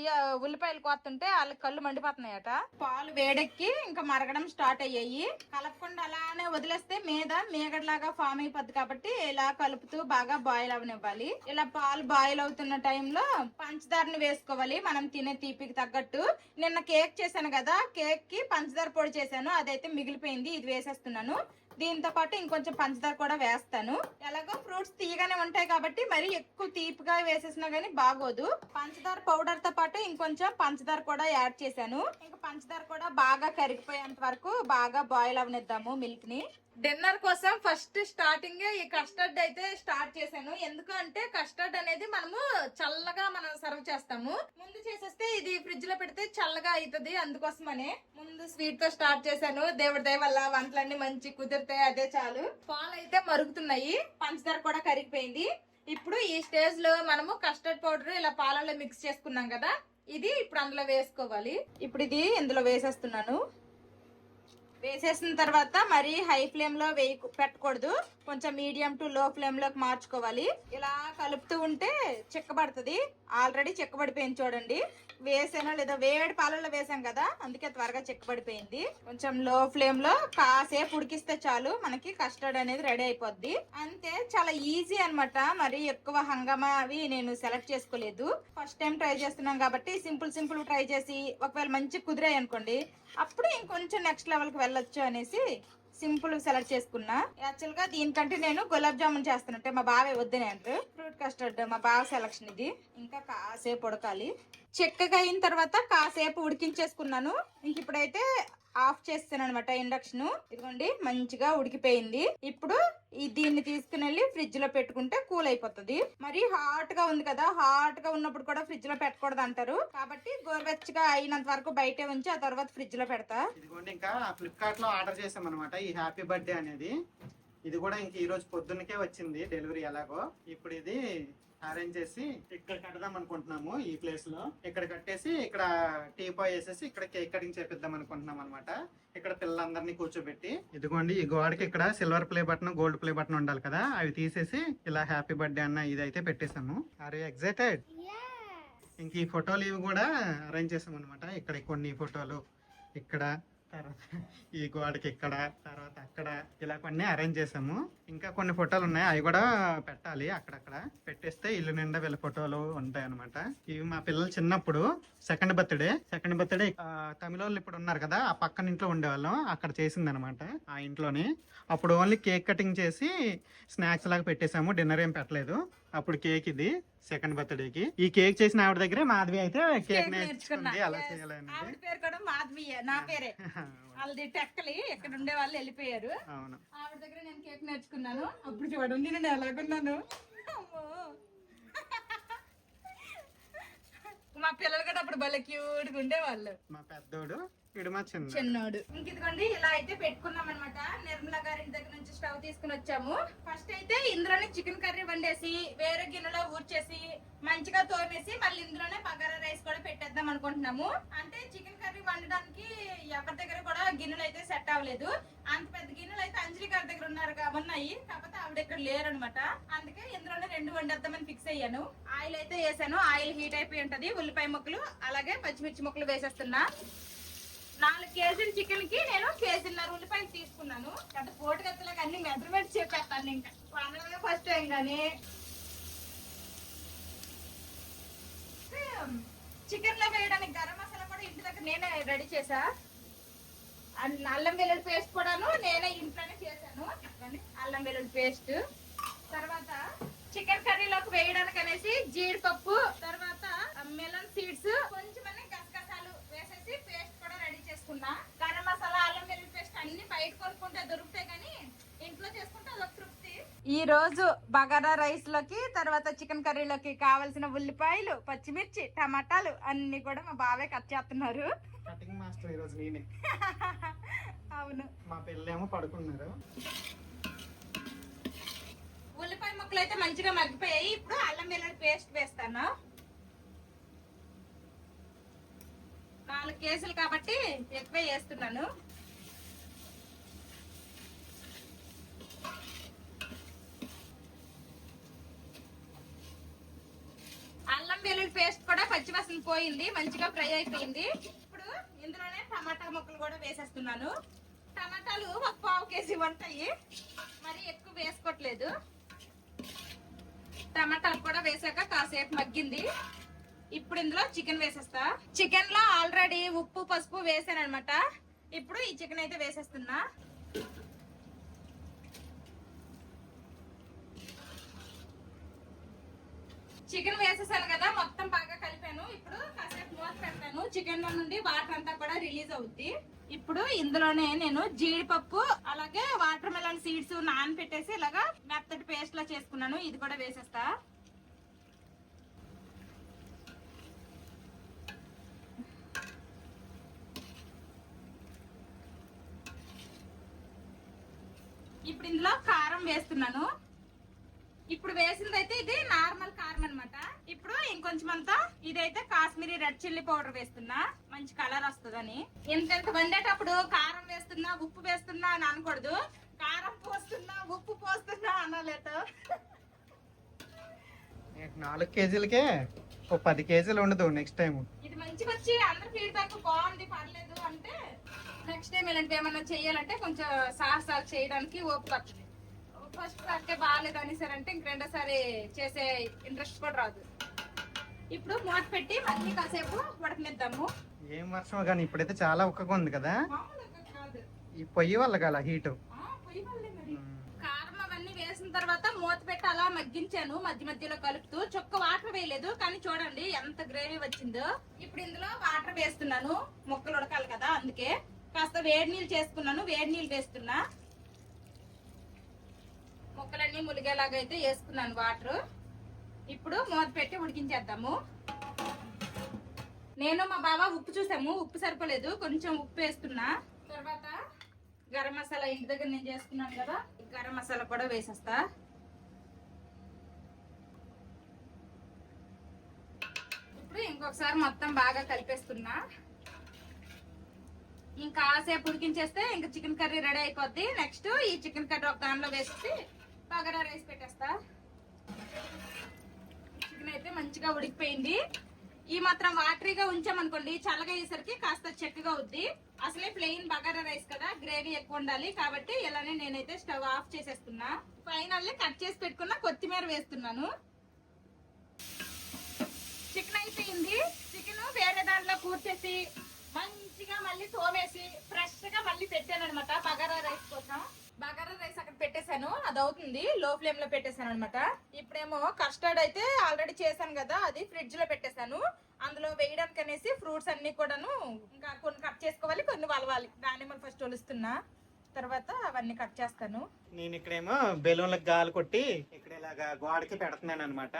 ఉల్లిపాయలు కోస్తుంటే వాళ్ళకి కళ్ళు మండిపోతున్నాయట. పాలు వేడెక్కి ఇంకా మరగడం స్టార్ట్ అయ్యాయి. కలపకుండా అలానే వదిలేస్తే మీద మేగడలాగా ఫామ్ అయిపోద్ది కాబట్టి ఇలా కలుపుతూ బాగా బాయిల్ అవనివ్వాలి. ఇలా పాలు బాయిల్ అవుతున్న టైంలో పంచదారని వేసుకోవాలి, మనం తినే తీపికి తగ్గట్టు. నిన్న కేక్ చేశాను కదా, కేక్ కి పంచదార పొడి చేశాను, అదైతే మిగిలిపోయింది, ఇది వేసేస్తున్నాను. దీంతో పాటు ఇంకొంచెం పంచదార కూడా వేస్తాను. ఎలాగో ఫ్రూట్స్ తీయగానే ఉంటాయి కాబట్టి మరి ఎక్కువ తీపిగా వేసేసినా గానీ బాగోదు. పంచదార పౌడర్ తో పాటు ఇంకొంచెం పంచదార కూడా యాడ్ చేశాను. ఇంకా పంచదార కూడా బాగా కరిగిపోయేంత వరకు బాగా బాయిల్ అవనిద్దాము మిల్క్ ని. డిన్నర్ కోసం ఫస్ట్ స్టార్టింగ్ ఈ కస్టర్డ్ అయితే స్టార్ట్ చేశాను. ఎందుకు అంటే కస్టర్డ్ అనేది మనము చల్లగా మనం సర్వ్ చేస్తాము. ముందు చేసేస్తే ఇది ఫ్రిడ్జ్ లో పెడితే చల్లగా అవుతుంది. అందుకోసమనే ముందు స్వీట్ తో స్టార్ట్ చేశాను. దేవుడి దయ వల్ల వంటలన్నీ మంచి కుదిరితే అదే చాలు. పాలు అయితే మరుగుతున్నాయి, పంచదార కూడా కరిగిపోయింది. ఇప్పుడు ఈ స్టేజ్ లో మనము కస్టర్డ్ పౌడర్ ఇలా పాలలో మిక్స్ చేసుకున్నాం కదా, ఇది ఇప్పుడు అందులో వేసుకోవాలి. ఇప్పుడు ఇది ఇందులో వేసేస్తున్నాను. వేసేసిన తర్వాత మరి హై ఫ్లేమ్ లో పెట్టకూడదు, కొంచెం మీడియం టు లో ఫ్లేమ్ లోకి మార్చుకోవాలి. ఇలా కలుపుతూ ఉంటే చిక్కబడుతుంది. ఆల్రెడీ చిక్కబడిపోయింది చూడండి. వేసానో లేదా వేడి పాలలో వేసాం కదా, అందుకే త్వరగా చిక్కబడిపోయింది. కొంచెం లో ఫ్లేమ్ లో కాసేపు ఉడికిస్తే చాలు, మనకి కస్టర్డ్ అనేది రెడీ అయిపోద్ది. అంతే, చాలా ఈజీ అన్నమాట. మరి ఎక్కువ హంగామా అవి నేను సెలెక్ట్ చేసుకోలేదు. ఫస్ట్ టైం ట్రై చేస్తున్నాం కాబట్టి సింపుల్ ట్రై చేసి ఒకవేళ మంచి కుదిరాయి అనుకోండి, అప్పుడు ఇంకొంచెం నెక్స్ట్ లెవెల్ కి వెళ్ళొచ్చు అనేసి సింపుల్ సెలెక్ట్ చేసుకున్నా. యాక్చువల్ గా దీనికంటే నేను గులాబ్ జామున్ చేస్తానంటే మా బావే వద్దని అంటారు. ఫ్రూట్ కస్టర్డ్ మా బావ సెలక్షన్ ఇది. ఇంకా కాసేపు ఉడకాలి. చెక్కగా అయిన తర్వాత కాసేపు ఉడికించేసుకున్నాను. ఇంక ఇప్పుడైతే ఆఫ్ చేస్తాను అనమాట ఇండక్షన్. ఇదిగోండి మంచిగా ఉడికిపోయింది. ఇప్పుడు దీన్ని తీసుకుని వెళ్ళి ఫ్రిడ్జ్ లో పెట్టుకుంటే కూల్ అయిపోతుంది. మరి హాట్ గా ఉంది కదా, హాట్ గా ఉన్నప్పుడు కూడా ఫ్రిడ్జ్ లో పెట్టకూడదు అంటారు. కాబట్టి గోరువెచ్చగా అయినంత వరకు బయటే ఉంచి ఆ తర్వాత ఫ్రిడ్జ్ లో పెడతా. ఇదిగోండి ఇంకా ఫ్లిప్కార్ట్ లో ఆర్డర్ చేసాం అనమాట ఈ హ్యాపీ బర్త్డే అనేది. ఇది కూడా ఇంక ఈ రోజు పొద్దున్నకే వచ్చింది డెలివరీ. ఎలాగో ఇప్పుడు ఇది అరేంజ్ చేసి ఇక్కడ కడదాం అనుకుంటున్నాము. ఈ ప్లేస్ లో ఇక్కడ కట్టేసి ఇక్కడ టీపాయ్ వేసేసి ఇక్కడ కేక్ కటింగ్ చేపిద్దాం అనుకుంటున్నాం అనమాట. ఇక్కడ పిల్లలందరినీ కూర్చోబెట్టి, ఇదిగోండి ఈ గోడకి ఇక్కడ silver play button, gold play button ఉండాలి కదా, అవి తీసేసి ఇలా హ్యాపీ బర్త్డే అన్న ఇదైతే పెట్టేసాము. Are you excited? ఇంక ఈ ఫోటోలు ఇవి కూడా అరేంజ్ చేసాం అనమాట. ఇక్కడ కొన్ని ఫోటోలు ఇక్కడ, తర్వాత ఈ గోడకి ఇక్కడ, తర్వాత అక్కడ, ఇలా కొన్ని అరేంజ్ చేసాము. ఇంకా కొన్ని ఫోటోలు ఉన్నాయి, అవి కూడా పెట్టాలి. అక్కడక్కడ పెట్టేస్తే ఇల్లు నిండా వీళ్ళ ఫోటోలు ఉంటాయి అనమాట. ఇవి మా పిల్లలు చిన్నప్పుడు సెకండ్ బర్త్డే తమిళ వాళ్ళు ఇప్పుడు ఉన్నారు కదా, ఆ పక్కన ఇంట్లో ఉండేవాళ్ళం, అక్కడ చేసింది అనమాట ఆ ఇంట్లోని. అప్పుడు ఓన్లీ కేక్ కటింగ్ చేసి స్నాక్స్ లాగా పెట్టేసాము, డిన్నర్ ఏం పెట్టలేదు. అప్పుడు కేక్ ఇది సెకండ్ బర్త్డేకి. ఈ కేక్ చేసిన ఆవిడ దగ్గరే మాధవి అయితే కేక్ నేర్చుకుంది ఎలా చేయాలని. ఆవిడ పేరు కూడా మాధవియే, నా పేరే. వాళ్ళది టెక్కలి, ఎక్కడ ఉండే వాళ్ళు వెళ్ళిపోయారు. అవును, ఆవిడ దగ్గర నేను కేక్ నేర్చుకున్నాను. అప్పుడు చూడండి నేను ఎలాగున్నాను. మా పిల్లలు కూడా అప్పుడు భలే క్యూట్గా ఉండేవాళ్ళు. మా పెద్దోడు, వీడు మా చిన్నోడు. ఇంక ఇదిగోండి ఇలా అయితే పెట్టుకున్నాం అనమాట. నిర్మలా గారి దగ్గర నుంచి స్టవ్ తీసుకుని వచ్చాము. ఫస్ట్ అయితే ఇందులోనే చికెన్ కర్రీ వండేసి వేరే గిన్నెలో ఊర్చేసి మంచిగా తోమేసి మళ్ళీ ఇందులోనే బగారా రైస్ కూడా పెట్టేద్దాం అనుకుంటున్నాము. అంటే చికెన్ కర్రీ వండడానికి ఎవరి దగ్గర కూడా గిన్నెలు అయితే సెట్ అవ్వలేదు. అంత పెద్ద గిన్నెలు అయితే అంజలి గారి దగ్గర ఉన్నాయి, కాకపోతే ఆవిడ ఇక్కడ లేరు అనమాట. అందుకే ఇందులోనే 2 వండేద్దామని ఫిక్స్ అయ్యాను. ఆయిల్ అయితే వేసాను. ఆయిల్ హీట్ అయిపోయి ఉంటది. ఉల్లిపాయ ముక్కలు అలాగే పచ్చిమిర్చి ముక్కలు వేసేస్తున్నా. 4 కేజీల చికెన్ కి నేను 1.5 కేజీల ఉల్లిపాయలు తీసుకున్నాను. పెద్ద పోటు కత్తలకు అన్ని మెజర్మెంట్స్ చెప్పేస్తాను. ఇంకా వండడమే ఫస్ట్ టైం కానీ చికెన్ లో వేయడానికి గరం మసాలా కూడా ఇంటి దగ్గర నేనే రెడీ చేసా. అల్లం వెల్లుల్లి పేస్ట్ కూడాను నేనే ఇంట్లోనే చేశాను. అల్లం వెల్లుల్లి పేస్ట్, తర్వాత చికెన్ కర్రీలోకి వేయడానికి అనేసి జీడిపప్పు, తర్వాత మెలన్ సీడ్స్, కొంచెం గసగసాలు వేసేసి పేస్ట్ కూడా రెడీ చేసుకున్నా. గరం మసాలా, అల్లం వెల్లుల్లి పేస్ట్ అన్ని బయట కొనుక్కుంటే దొరుకుతాయి కానీ ఇంట్లో చేసుకుంటే అదొక తృప్తి. ఈ రోజు బగారా రైస్ లోకి తర్వాత చికెన్ కర్రీలోకి కావాల్సిన ఉల్లిపాయలు, పచ్చిమిర్చి, టమాటాలు అన్ని కూడా మా బావే కట్ చేస్తున్నారు. కటింగ్ మాస్టర్ ఈ రోజు నేనే. అవును, మా పిల్లలేమో పడుకున్నారు. ఉల్లిపాయ ముక్కలు అయితే మంచిగా మగ్గిపోయాయి. ఇప్పుడు అల్లం వెల్లుల్లి పేస్ట్ వేస్తాను. 4 కేజీలు కాబట్టి ఎక్కువ వేస్తున్నాను. అల్లం వెల్లుల్లి పేస్ట్ కూడా పచ్చివాసన పోయింది, మంచిగా ఫ్రై అయిపోయింది. ఇప్పుడు ఇందులోనే టమాటా ముక్కలు కూడా వేసేస్తున్నాను. టమాటాలు 1/4 కేజీ ఉంటాయి, మరి ఎక్కువ వేసుకోవట్లేదు. టమాటాలు కూడా వేసాక కాసేపు మగ్గింది. ఇప్పుడు ఇందులో చికెన్ వేసేస్తా. చికెన్ లో ఆల్రెడీ ఉప్పు, పసుపు వేసాను అనమాట. ఇప్పుడు ఈ చికెన్ అయితే వేసేస్తున్నా. చికెన్ వేసేసాను కదా, మొత్తం బాగా కలిపాను. ఇప్పుడు కాసేపు మూత పెడతాను. చికెన్ లో నుండి వాటర్ అంతా కూడా రిలీజ్ అవుద్ది. ఇప్పుడు ఇందులోనే నేను జీడిపప్పు అలాగే వాటర్ మెలన్ సీడ్స్ నానబెట్టేసి ఇలాగా మెత్తటి పేస్ట్ లా చేసుకున్నాను. ఇది కూడా వేసేస్తా. ఇప్పుడు ఇందులో కారం వేస్తున్నాను. ఇప్పుడు వేసిందైతే ఇది నార్మల్ కారం అన్నమాట. ఇప్పుడు ఇంకొంచెం అంతా ఇదైతే కాశ్మీరీ రెడ్ చిల్లీ పౌడర్ వేస్తున్నా, మంచి కలర్ వస్తుందని. ఎంత వండేటప్పుడు కారం వేస్తున్నా ఉప్పు వేస్తున్నా అని అనకూడదు. కారం పోస్తున్నా ఉప్పు పోస్తున్నా అనాలేట. 4 కేజీలకే ఓ 10 కేజీలు ఉండదు నెక్స్ట్ టైం. ఇది మంచిగా వచ్చి అందరి ఫీడ్బ్యాక్ బాగుంది, పర్లేదు అంటే నెక్స్ట్ టైం ఇలాంటివి ఏమన్నా చెయ్యాలంటే కొంచెం సాహసాలు చేయడానికి ఓపిక వస్తుంది. ఫస్ట్ సార్కే బాగాలేదు అనేసారంటే ఇంక రెండోసారి చేసే ఇంట్రెస్ట్ కూడా రాదు. ఇప్పుడు మూత పెట్టి మళ్ళీ కాసేపు ఉడకనిద్దాము. ఏం వర్షం కానీ ఇప్పుడైతే చాలా ఉక్కగా ఉంది కదా, మామూలుగా కాదు, ఈ పొయ్యి వల్ల గల హీట్. పొయ్యి వల్లే మరి. కారం అవన్నీ వేసిన తర్వాత మూత పెట్టి అలా మగ్గించాను, మధ్య మధ్యలో కలుపుతూ. చొక్క వాటర్ వేయలేదు కానీ చూడండి ఎంత గ్రేవీ వచ్చిందో. ఇప్పుడు ఇందులో వాటర్ వేస్తున్నాను, ముక్కలు ఉడకాలి కదా అందుకే. కాస్త వేడి నీళ్ళు చేసుకున్నాను, వేడి నీళ్ళు వేస్తున్నా. ముక్కలన్నీ ములిగేలాగా అయితే వేసుకున్నాను వాటర్. ఇప్పుడు మూత పెట్టి ఉడికించేద్దాము. నేను మా బావ ఉప్పు చూసాము, ఉప్పు సరిపోలేదు, కొంచెం ఉప్పు వేస్తున్నా. తర్వాత గరం మసాలా ఇంటి దగ్గర నేను చేసుకున్నాను కదా, గరం మసాలా కూడా వేసేస్తా. ఇప్పుడు ఇంకొకసారి మొత్తం బాగా కలిపేస్తున్నా. ఇంకా కాసేపు ఉడికించేస్తే ఇంకా చికెన్ కర్రీ రెడీ అయిపోద్ది. నెక్స్ట్ ఈ చికెన్ కర్రీ ఒక దానిలో వేసి బగారా రైస్ పెట్టేస్తా. చికెన్ అయితే మంచిగా ఉడికిపోయింది. ఈ మాత్రం వాటరీగా ఉంచామనుకోండి, చల్లగా అయ్యేసరికి కాస్త చెక్కగా అవుద్ది. అసలే ప్లెయిన్ బగారా రైస్ కదా, గ్రేవీ ఎక్కువ ఉండాలి కాబట్టి ఇలానే నేనైతే స్టవ్ ఆఫ్ చేసేస్తున్నా. ఫైనల్లీ కట్ చేసి పెట్టుకున్న కొత్తిమీర వేస్తున్నాను. చికెన్ అయిపోయింది. చికెన్ వేరే దాంట్లో కూర్చేసి మంచిగా మళ్ళీ తోమేసి ఫ్రెష్ గా మళ్ళీ పెట్టాను అనమాట బగారా రైస్ కోసం. బగారా రైస్ అక్కడ పెట్టేశాను, అది అవుతుంది. లో ఫ్లేమ్ లో పెట్టేశాను అనమాట. ఇప్పుడేమో కస్టర్డ్ అయితే ఆల్రెడీ చేశాను కదా, అది ఫ్రిడ్జ్ లో పెట్టేశాను. అందులో వేయడానికి అనేసి ఫ్రూట్స్ అన్ని కూడాను ఇంకా కొన్ని కట్ చేసుకోవాలి, కొన్ని వలవాలి. దానిమ్మలు ఫస్ట్ ఒలుస్తున్నా, తర్వాత అవన్నీ కట్ చేస్తాను. నేను ఇక్కడేమో బెలూన్లకు గాలి కొట్టి ఇక్కడ ఇలాగా గోడకి పెడుతున్నాను అనమాట.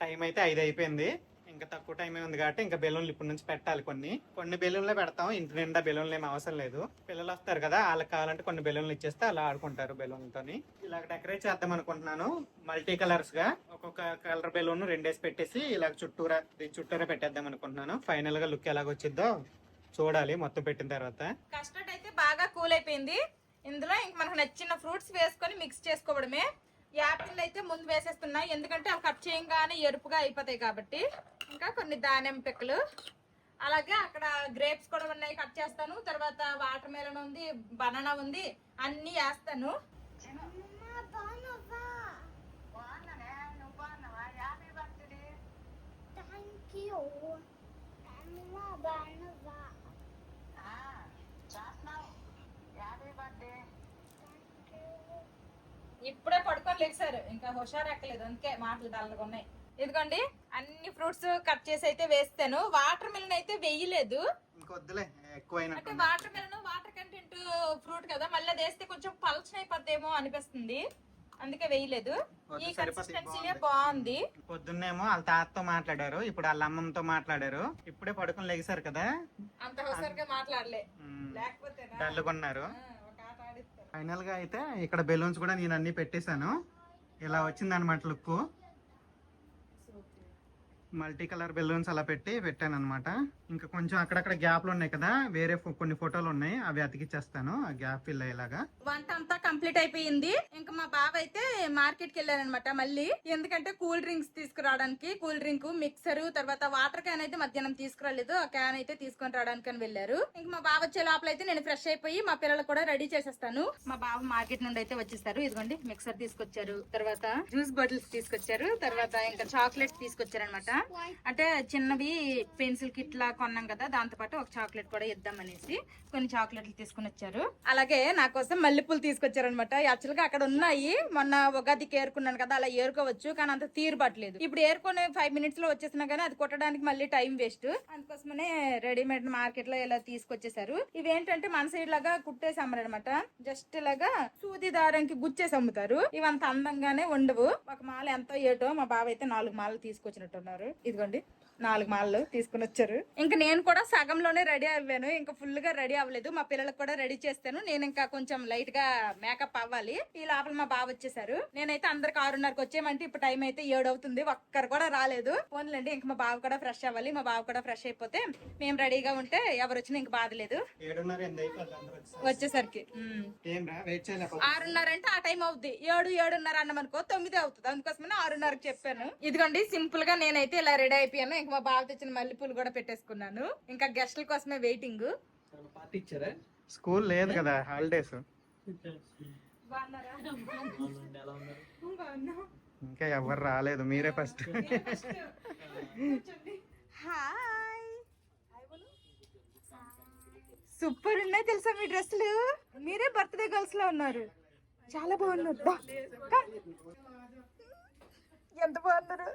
టైం అయితే 5 అయిపోయింది. ఇంకా తక్కువ టైం ఉంది కాబట్టి ఇంకా బెలూన్లు ఇప్పటి నుంచి పెట్టాలి. కొన్ని బెలూన్లే పెడతాం, ఇంటి నిండా బెలూన్లు ఏమి అవసరం లేదు. పిల్లలు వస్తారు కదా, వాళ్ళకి కావాలంటే కొన్ని బెలూన్లు ఇచ్చేస్తే అలా ఆడుకుంటారు బెలూన్లతోని. ఇలా డెకరేట్ చేద్దాం అనుకుంటున్నాను. మల్టీ కలర్స్ గా ఒక్కొక్క కలర్ బెలూన్ 2 వేసి పెట్టేసి ఇలా చుట్టూరా పెట్టేద్దాం అనుకుంటున్నాను. ఫైనల్ గా లుక్ ఎలాగొచ్చిద్దో చూడాలి మొత్తం పెట్టిన తర్వాత. కస్టర్డ్ అయితే బాగా కూల్ అయిపోయింది. ఇందులో ఇంక మనకు నచ్చిన ఫ్రూట్స్ వేసుకొని మిక్స్ చేసుకోవడమే. యాపిల్ అయితే ముందు వేసేస్తున్నా, ఎందుకంటే అవి కట్ చేయగానే ఎరుపుగా అయిపోతాయి కాబట్టి. ఇంకా కొన్ని దానిమ్మ పిక్కలు, అలాగే అక్కడ గ్రేప్స్ కూడా ఉన్నాయి, కట్ చేస్తాను. తర్వాత వాటర్ మెలన్ ఉంది, బనానా ఉంది, అన్ని వేస్తాను. ఇప్పుడే పడుకొని లేచారు, ఇంకా హుషారు ఎక్కలేదు, అందుకే మాటలు డల్గా ఉన్నాయి. ఇదిగోండి అన్ని ఫ్రూట్స్ కట్ చేసి అయితే వేస్తాను. వాటర్ మిలన్ అయితే వేయలేదు, అంటే water melon water content fruit కదా, మళ్ళీ అది వేస్తే కొంచెం పల్చన అయిపోద్దేమో అనిపిస్తుంది, అందుకే వేయలేదు. ఈ కన్సిస్టెన్సీనే బాగుంది. పొద్దున్నేమో వాళ్ళ తాతతో మాట్లాడారు, ఇప్పుడు వాళ్ళ అమ్మమ్మతో మాట్లాడారు. ఇప్పుడే పడుకొని లేచారు కదా, అంత హుషారుగా మాట్లాడలే, లేకపోతే డల్లుకున్నారు. ఫైనల్ గా అయితే ఇక్కడ బెలూన్స్ కూడా నేను అన్ని పెట్టేశాను. ఇలా వచ్చింది అనమాట లుక్. మల్టీ కలర్ బెలూన్స్ అలా పెట్టాను అనమాట. ఇంకా కొంచెం అక్కడక్కడ గ్యాప్లు ఉన్నాయి కదా, వేరే కొన్ని ఫోటోలు ఉన్నాయి, అవి అతికిచ్చేస్తాను ఆ గ్యాప్ ఫిల్ అయ్యేలాగా. వంట అంతా కంప్లీట్ అయిపోయింది. ఇంకా మా బావ అయితే మార్కెట్ కి వెళ్ళారనమాట మళ్ళీ, ఎందుకంటే కూల్ డ్రింక్స్ తీసుకురావడానికి. కూల్ డ్రింక్ మిక్సర్ తర్వాత వాటర్ క్యాన్ అయితే మధ్యాహ్నం తీసుకురాలేదు, ఆ క్యాన్ అయితే తీసుకొని రావడానికి అని వెళ్ళారు. ఇంకా మా బావ వచ్చే లోపల అయితే నేను ఫ్రెష్ అయిపోయి మా పిల్లలు కూడా రెడీ చేసేస్తాను. మా బావ మార్కెట్ నుండి అయితే వచ్చేస్తారు. ఇదిగోండి మిక్సర్ తీసుకొచ్చారు, తర్వాత జ్యూస్ బాటిల్స్ తీసుకొచ్చారు, తర్వాత ఇంకా చాక్లెట్స్ తీసుకొచ్చారు అనమాట. అంటే చిన్నవి పెన్సిల్ కిట్ లా కొన్నాం కదా, దాంతో పాటు ఒక చాక్లెట్ కూడా ఇద్దామనేసి కొన్ని చాక్లెట్లు తీసుకుని వచ్చారు. అలాగే నా కోసం మల్లెపూలు తీసుకొచ్చారనమాట. యాక్చువల్ గా అక్కడ ఉన్నాయి, మొన్న ఉగాదికి ఏరుకున్నాను కదా, అలా ఏరుకోవచ్చు, కానీ అంత తీరుబట్టలేదు. ఇప్పుడు ఏరుకునే 5 minutes లో వచ్చేసినా కానీ అది కొట్టడానికి మళ్ళీ టైం వేస్ట్. అందుకోసమనే రెడీమేడ్ మార్కెట్ లో ఇలా తీసుకొచ్చేసారు. ఇవేంటంటే మన సైడ్ లాగా కుట్టేసి అమ్మరనమాట, జస్ట్ ఇలాగా సూది దారానికి గుచ్చేసి అమ్ముతారు. ఇవంత అందంగానే ఉండవు. ఒక మాల ఎంతో ఏటో, మా బావ అయితే 4 మాలలు తీసుకొచ్చినట్టున్నారు. ఇదిగోండి 4 మాలలు తీసుకుని వచ్చారు. ఇంకా నేను కూడా సగంలోనే రెడీ అవ్వాను, ఇంకా ఫుల్ గా రెడీ అవ్వలేదు. మా పిల్లలకు కూడా రెడీ చేస్తాను, నేను ఇంకా కొంచెం లైట్ గా మేకప్ అవ్వాలి. ఈ లోపల మా బావ వచ్చేసారు. నేనైతే అందరికి 6:30కి వచ్చేయమంటే ఇప్పుడు టైం అయితే 7 అవుతుంది, ఒక్కరు కూడా రాలేదు. ఫోన్లండి, ఇంకా మా బావ కూడా ఫ్రెష్ అవ్వాలి. మా బావ కూడా ఫ్రెష్ అయిపోతే మేము రెడీగా ఉంటే ఎవరు వచ్చినా ఇంక బాధ లేదు. 7:30 వచ్చేసరికి 6:30 అంటే ఆ టైం అవుద్ది. 7:30 అన్నం అనుకో 9 అవుతుంది. అందుకోసమని 6:30కి చెప్పాను. ఇదిగోండి సింపుల్ గా నేనైతే ఇలా రెడీ అయిపోయాను. ఇంకా మా బావ తెచ్చిన మల్లెపూలు కూడా పెట్టేసుకున్నాను. ఇంకా గెస్ట్ల కోసమే వెయిటింగ్. స్కూల్ లేదు కదా, హాలిడేస్. ఇంకా ఎవరు రాలేదు, మీరే ఫస్ట్. హాయ్, సూపర్ ఉన్నాయి తెలుసా మీ డ్రెస్సులు. మీరే బర్త్డే గర్ల్స్ లో ఉన్నారు, చాలా బాగున్నారు. ఎంత బాగున్నారు.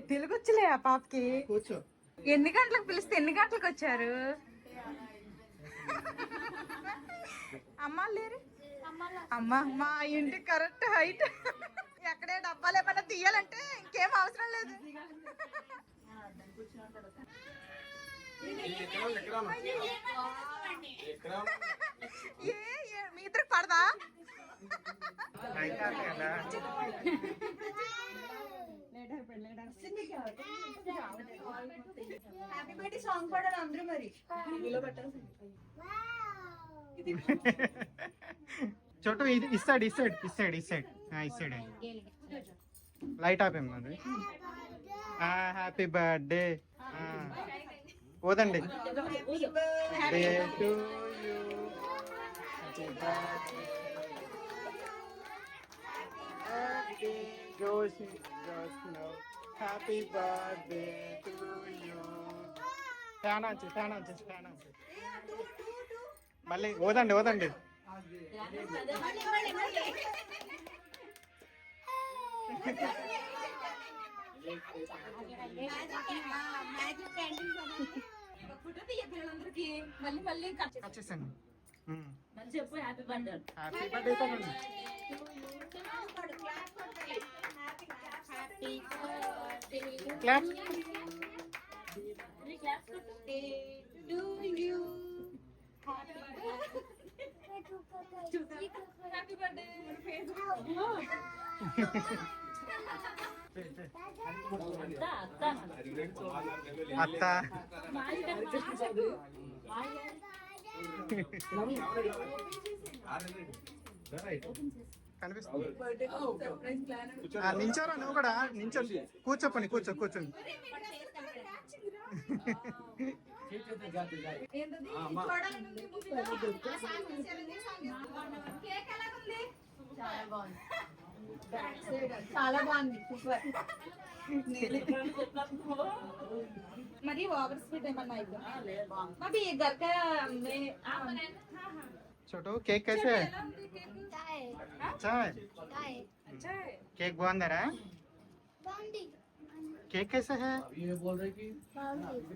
తెలుగు వచ్చలే ఆ పాపకి. కూర్చో. ఎన్ని గంటలకు పిలిస్తే ఎన్ని గంటలకు వచ్చారు? అమ్మ లేరు. అమ్మ మా ఇంటి కరెక్ట్ హైట్. ఎక్కడే డబ్బాలు ఏమన్నా తీయాలంటే ఇంకేం అవసరం లేదు. మీ ఇద్దరికి పడదా? హ్యాపీ బర్త్డే సాంగ్ పాడాలి అందరూ. మరి చోటు ఇస్తాడు. లైట్ ఆపేమ్మది. Happy birthday. పోదండి. Happy birthday to you. Fan on. మళ్ళీ ఓదండి. వచ్చేసాను. చెప్పు happy birthday. Happy birthday. Clap. అత్త కనిపిస్తుంది. నించోరా నువ్వు కూడా, కూర్చోపని కూర్చోండి. చాలా బాగుంది. మరి ఓవర్ స్పీడ్ ఏమన్నా అయితే छोटू केक कैसे है? चाय केक बांधरा केक कैसे है?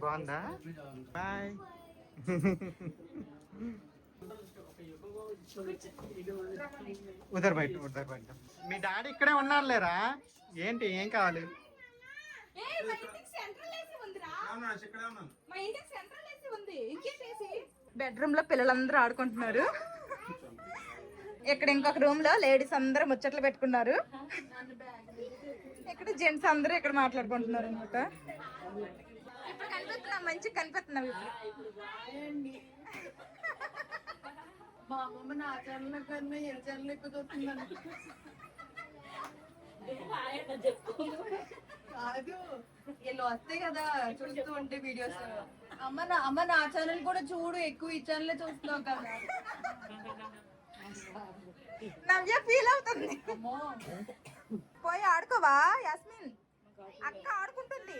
बांधा बाय. ఉదర్ బయట మీ డాడీ ఇక్కడే ఉన్నారు లేరా? ఏంటి ఏం కావాలి? బెడ్రూమ్ లో పిల్లలందరూ ఆడుకుంటున్నారు. ఇక్కడ ఇంకొక రూమ్ లో లేడీస్ అందరూ ముచ్చట్లు పెట్టుకున్నారు. ఇక్కడ జెంట్స్ అందరూ ఇక్కడ మాట్లాడుకుంటున్నారు అనమాట. ఇప్పుడు కనిపిస్తున్నా, మంచిగా కనిపిస్తున్నావు. మా అమ్మమ్మ నా ఆచారాల కన్నా ఏ ఆచారాలు ఎక్కువ చూస్తుందని కాదు, వీళ్ళు వస్తాయి కదా చూస్తూ ఉంటే వీడియోస్. అమ్మ నా ఛానల్ కూడా చూడు, ఎక్కువ ఈ ఛానల్ చూస్తున్నావు కదా. నవ్య ఫీల్ అవుతుంది. పోయి ఆడుకోవా యాస్మిన్? అక్క ఆడుకుంటుంది.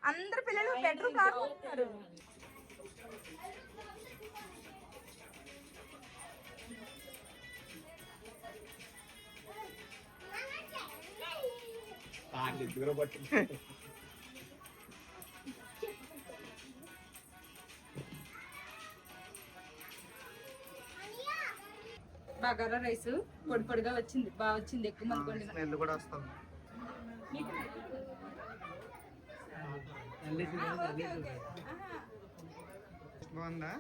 అందరు పిల్లలు బెడ్రూమ్ ఆడుకుంటున్నారు. బగారా రైస్ పొడి పొడిగా వచ్చింది, బాగా వచ్చింది, ఎక్కువ మంది వండిన. స్మెల్ కూడా వస్తుంది. బాగుందా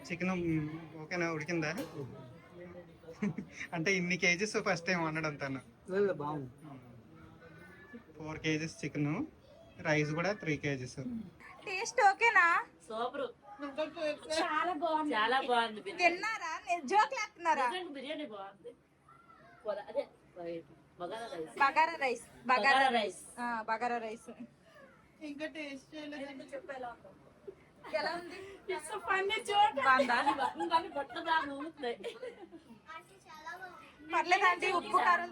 చికెన్? ఓకేనా, ఉడికిందా? అంటే ఇన్ని కేజీస్ ఫస్ట్ టైం వండడం తను. 4 కేజీస్ చికెన్, రైస్ కూడా 3 కేజీస్. టేస్ట్ ఓకేనా? సూపర్, చాలా బాగుంది. చాలా బాగుంది. తిన్నారా? జోక్ లేస్తున్నారా? బిర్యానీ బాగుంది. అదే bagara rice, bagara rice, bagara rice. Bagara rice ఇంకా టేస్ట్ చేయలేదు. చెప్పేలా ఎలా ఉంది? కానీ బట్ట బాగా ఊరుతాయి. పర్లేదండి, ఉప్పు కారం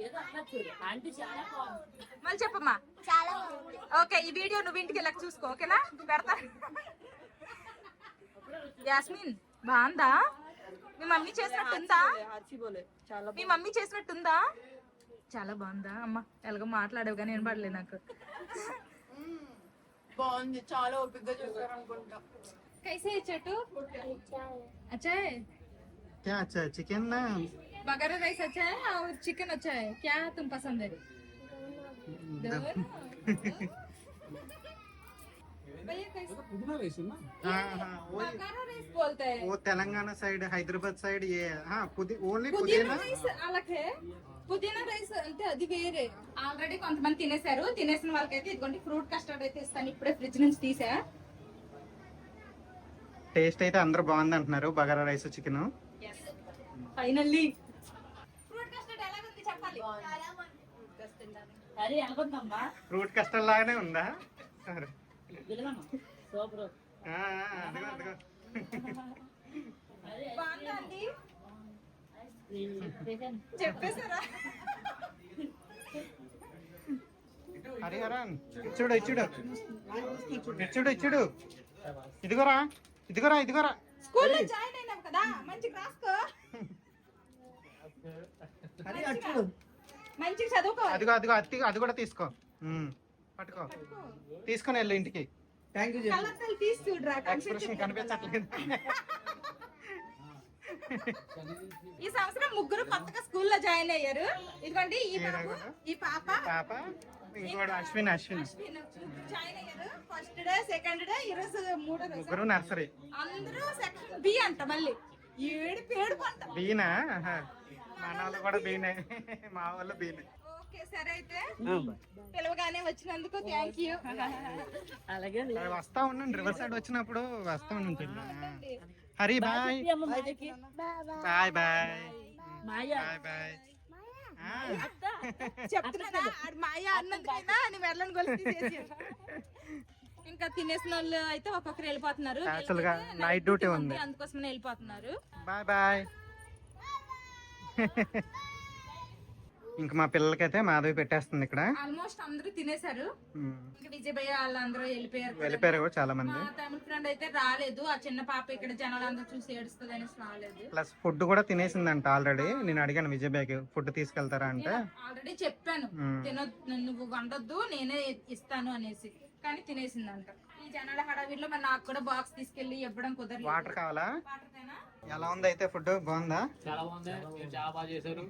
ఏదో అట్లా చూడు ఆంటీ, చాలా బాగుంది. మళ్ళీ చెప్పమ్మా. చాలా బాగుంది. ఓకే, ఈ వీడియో నువ్వు ఇంటికి వెళ్ళక చూసుకో, ఓకేనా? పెడతా. యాస్మిన్ బాగుందా? మీ మమ్మీ చేసినట్టుందా? చాలా మీ మమ్మీ చేసినట్టుందా? చాలా బాగుందా? అమ్మ ఎలాగో మాట్లాడేవు కానీ వినపడలే నాకు. బాగుంది, చాలా ఓపికగా చూసారు అనుకుంటా. कैसे है चटू? अच्छा है? क्या अच्छा है? चिकन ना बगारा राइस अच्छा है और चिकन अच्छा है, क्या तुम पसंद है? दोनों? भैया कैसे? हाँ हाँ वही, बगारा राइस बोलते हैं. वो तेलंगाना साइड, हैदराबाद साइड ये हाँ ओनली పుదీనా पुदीना. రైస్ అలాగే, పుదీనా రైస్ అంటే అది వేరే. ఆల్రెడీ కొంతమంది తినేశారు, తినేసిన వాళ్ళకైతే ఇదిగోండి ఫ్రూట్ కస్టర్డ్ అయితే ఇస్తాను, ఇప్పుడే ఫ్రిడ్జ్ నుంచి తీసా. టేస్ట్ అయితే అందరూ బాగుంది అంటున్నారు, bagara rice chicken. Finally fruit custard ఎలాగుంది చెప్పాలి. అది అనుకుంటామ్మా, ఫ్రూట్ కస్టర్డ్ లాగానే ఉందా? సరే. సూపర్. అదిగో అదిగో. బాగుందా అండి? చెప్పేశారా? హరిహరన్ ఇచ్చుడు ఇచ్చుడు ఇచ్చుడు ఇచ్చుడు. ఇదిగోరా ఇదిగోరా ఇదిగోరా. స్కూల్లో జాయిన్ అయినావు కదా, మంచిగా రాసుకో, మంచిగా చదువుకో. అదిగో అదిగో అది కూడా తీసుకో. పట్టుకో, తీసుకొని వెళ్ళు ఇంటికి. కలర్లు తీసి చూడరా, ఎక్స్ప్రెషన్ కనిపించట్లేదు. ఈ సంవత్సరం ముగ్గురు కొత్తగా స్కూల్లో జాయిన్ అయ్యారు. ఇదిగోండి ఈ పాప పాప, ఇంకోటి అశ్విన్ జాయిన్ అయ్యారు. ఫస్ట్ డే, సెకండ్ డే, ఈరోజు మూడో రోజు. ముగ్గురు నర్సరీ. అందరూ సెక్షన్ బి అంట. మళ్ళీ ఏడు అంట. బీనా? మన వాళ్ళు కూడా బీనే, మా వాళ్ళు బీనే. ఓకే సరే, అయితే పిలవగానే వచ్చినందుకు థ్యాంక్ యూ. అలాగే సరే, వస్తా ఉండండి, రివర్ సైడ్ వచ్చినప్పుడు వస్తా ఉండండి. హరి బాయ్ బాయ్ బాయ్ మాయా బాయ్ బాయ్. చెప్తున్నా మాయా అన్నందుకైనా అని మెడలను గొలిసి తీసేసారు. ఇంకా తినేసిన వాళ్ళు అయితే ఒక్కొక్కరు వెళ్ళిపోతున్నారు. యాక్చువల్ గా నైట్ డ్యూటీ ఉంది, అందుకోసమనే వెళ్ళిపోతున్నారు. Bye bye. ఇంకా మా పిల్లలకైతే మాధవి పెట్టేస్తుంది ఇక్కడ. ఆల్మోస్ట్ అందరూ తినేశారు. ఇంకా విజయ్ భయ్య వాళ్ళందరూ వెళ్ళిపోయారు కూడా చాలా మంది. మా తమిళ ఫ్రెండ్ అయితే రాలేదు. ఆ చిన్న పాప ఇక్కడ జనాలందరూ చూసి ఏడుస్తుంది అనేసి రాలేదు. ప్లస్ ఫుడ్ కూడా తినేసిందంట ఆల్రెడీ. నేను అడిగాను విజయ్ బాయ్కి ఫుడ్ తీసుకెళ్తారా అంటే, ఆల్రెడీ చెప్పాను తినొద్దు, నువ్వు వండొద్దు, నేనే ఇస్తాను అనేసి, కానీ తినేసిందంట. ఈ జనాల హడావిడిలో మరి నాకు కూడా బాక్స్ తీసుకెళ్లి ఇవ్వడం కుదరలేదు. వాటర్ కావాలా? వాటర్ తేనా? ఎలా ఉంది అయితే ఫుడ్? బాగుందా? చాలా బాగుంది, మీరు చాలా బాగా చేశారు.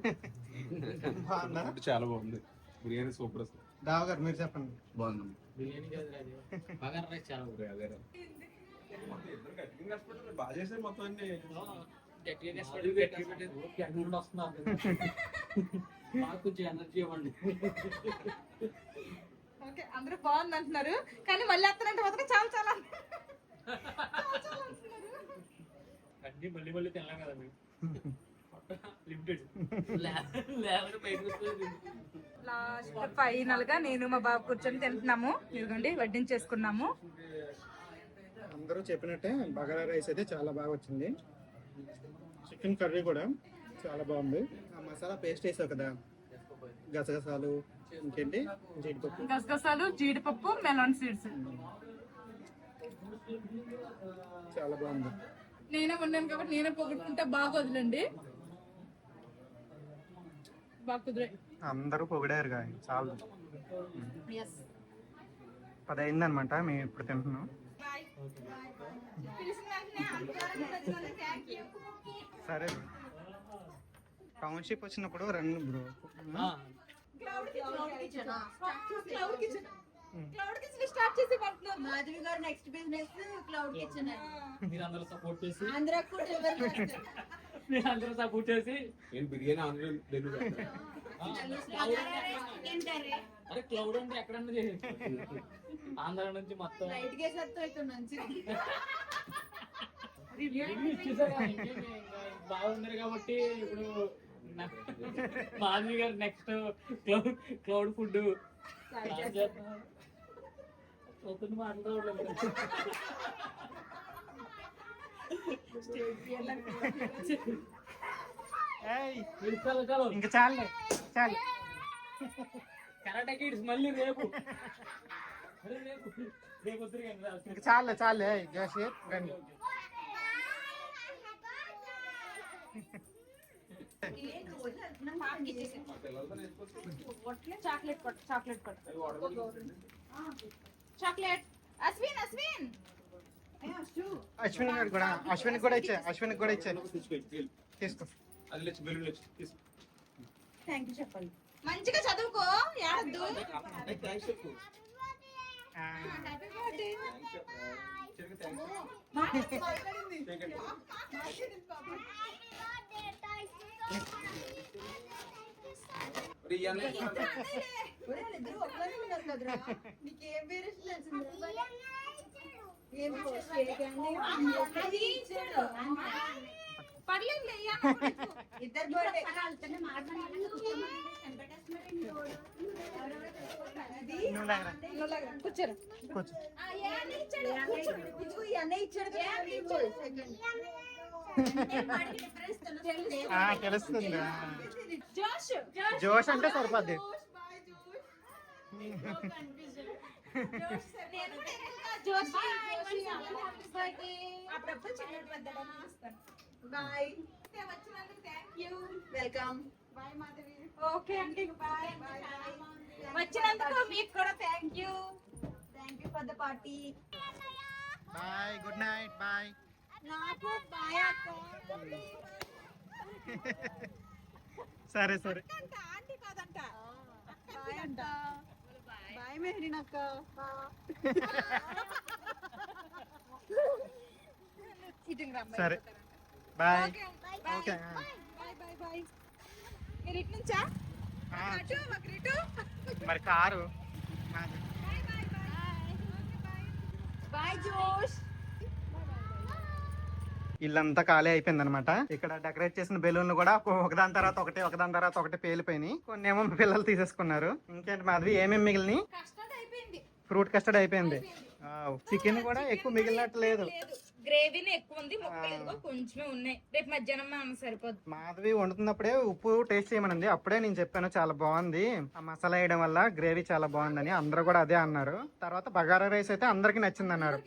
బాగుందా? చాలా బాగుంది, బిర్యానీ సూపర్ అసలు. దావ గారు మీరు చెప్పండి. బాగుంది. బిర్యానీ బగారా రైస్ చాలా బాగుంది. బాగా చేశారు మొత్తం అన్ని. గట్టిగా ఎక్కడి నుండి వస్తున్నారు, మాకు కొంచెం ఎనర్జీ ఇవ్వండి. ఓకే, అందరూ బాగుంది అంటున్నారు, కానీ మళ్ళీ వస్తానంటే మాత్రం చాలా చాలా అన్ని మళ్ళీ మళ్ళీ తినలేం కదా మేము, లిమిటెడ్. లేకపోతే బయటకు లాస్ట్ ఫైనల్ గా నేను మా బాబు కూర్చొని తింటున్నాము. ఇదిగోండి వడ్డించేసుకున్నాము. అందరూ చెప్పినట్టే బగారా రైస్ అయితే చాలా బాగా వచ్చింది. చికెన్ కర్రీ కూడా చాలా బాగుంది. ఆ మసాలా పేస్ట్ వేసావు కదా, గసగసాలు ఇంకేంటి జీడిపప్పు. గసగసాలు, జీడిపప్పు, మెలాన్ సీడ్స్. చాలా బాగుంది. నేనే ఉన్నాను కాబట్టి నేనే పొగుడుకుంటే బాగా వదిలండి. బాగా కుదిరే. అందరూ పొగిడారు కానీ చాలు. 10 అయిందనమాట. మేము ఇప్పుడు తింటున్నాం. సరే టౌన్షిప్ వచ్చినప్పుడు రండి బ్రో. మాధవి గారు నెక్స్ట్ బిజినెస్ క్లౌడ్ కిచెన్. మీరు అందరూ సపోర్ట్ చేసి ఆంధ్రాకు కూడా మీరు అందరూ సపోర్ట్ చేసి నేను బిర్యానీ ఆంధ్ర డెలివరీ అరే క్లౌడ్ అంటే ఎక్కడన్నా చేసేది ఆంధ్ర నుంచి మొత్తం లైట్ గేసేస్తాం ఇక్కడ నుంచి. బాగున్నారు కాబట్టి ఇప్పుడు మాధవి గారు నెక్స్ట్ క్లౌడ్ ఫుడ్ మాట్లాడలేదు. ఇంకా చాలే చాలు. కరాటే కిడ్స్ మళ్ళీ రేపు రేపు ఇంకా చాలే చాలే జోషి రండి. చాక్లెట్ పట్టు, చాక్లెట్ పట్టు, చాక్లెట్. అశ్విన్, అశ్విన్, అశ్విన్ గారు కూడా, అశ్విన్ కూడా ఇచ్చే, అశ్విన్ కూడా ఇచ్చే. తీసుకో. అది లేచి బెలూన్ లేచి తీసుకో. థ్యాంక్ యూ చెప్పండి. మంచిగా చదువుకో, ఏడద్దు. థ్యాంక్స్ చెప్పు. ఇద్దరు ఒకలానే ఉన్నారు కదరా. నీకేం వేరియేషన్ తెలిసింది? పర్లేదు ఇద్దరు బర్త్డే. కూర్చోరు. కూర్చో. ఇదిగో ఈ అన్నయ్య ఇచ్చాడు కదా. తెలుస్తుంది. జోష్, జోష్ అంటే సరిపోద్ది. అప్పుడప్పుడు చిన్న పెద్దగా ఇస్తాను. బాయ్. వచ్చినందుకు thank you. Welcome. Bye Madhavi. Okay అండి, బాయ్. వచ్చినందుకు మీకు కూడా thank you. Thank the party ద పార్టీ. Bye, good night, bye. నాకు బాయ్ అక్క. సరే సరే. ఆంటీ కాదంట. బాయ్ అంట. బాయ్ మెహరీన్ అక్క. సరే bye. Okay, okay. Bye bye bye. మీరు ఇటు నుంచా? అటు, ఒకరు ఇటు. మరి కారు మాది. Bye bye bye. బాయ్ జోష్. ఇల్లంతా ఖాళీ అయిపోయింది అనమాట. ఇక్కడ డెకరేట్ చేసిన బెలూన్లు కూడా ఒకదాని తర్వాత ఒకటి పేలిపోయినాయి. కొన్ని ఏమో పిల్లలు తీసేసుకున్నారు. ఇంకేంటి మాధవి, ఏమేమి మిగిలినాయి? కష్టం అయిపోయింది. ఫ్రూట్ కస్టర్డ్ అయిపోయింది. చికెన్ కూడా ఎక్కువ మిగిలినట్టు లేదు. గ్రేవీని ఎక్కువ ఉంది, ముక్కలు ఇదిగో కొంచెమే ఉన్నాయి. రేపు మధ్యాహ్నం సరిపోద్ది. మాధవి వండుతున్నప్పుడే ఉప్పు టేస్ట్ చేయమనండి. అప్పుడే నేను చెప్పాను చాలా బాగుంది, ఆ మసాలా వేయడం వల్ల గ్రేవీ చాలా బాగుందని. అందరూ కూడా అదే అన్నారు. తర్వాత బగారా రైస్ అయితే అందరికి నచ్చింది అన్నారు.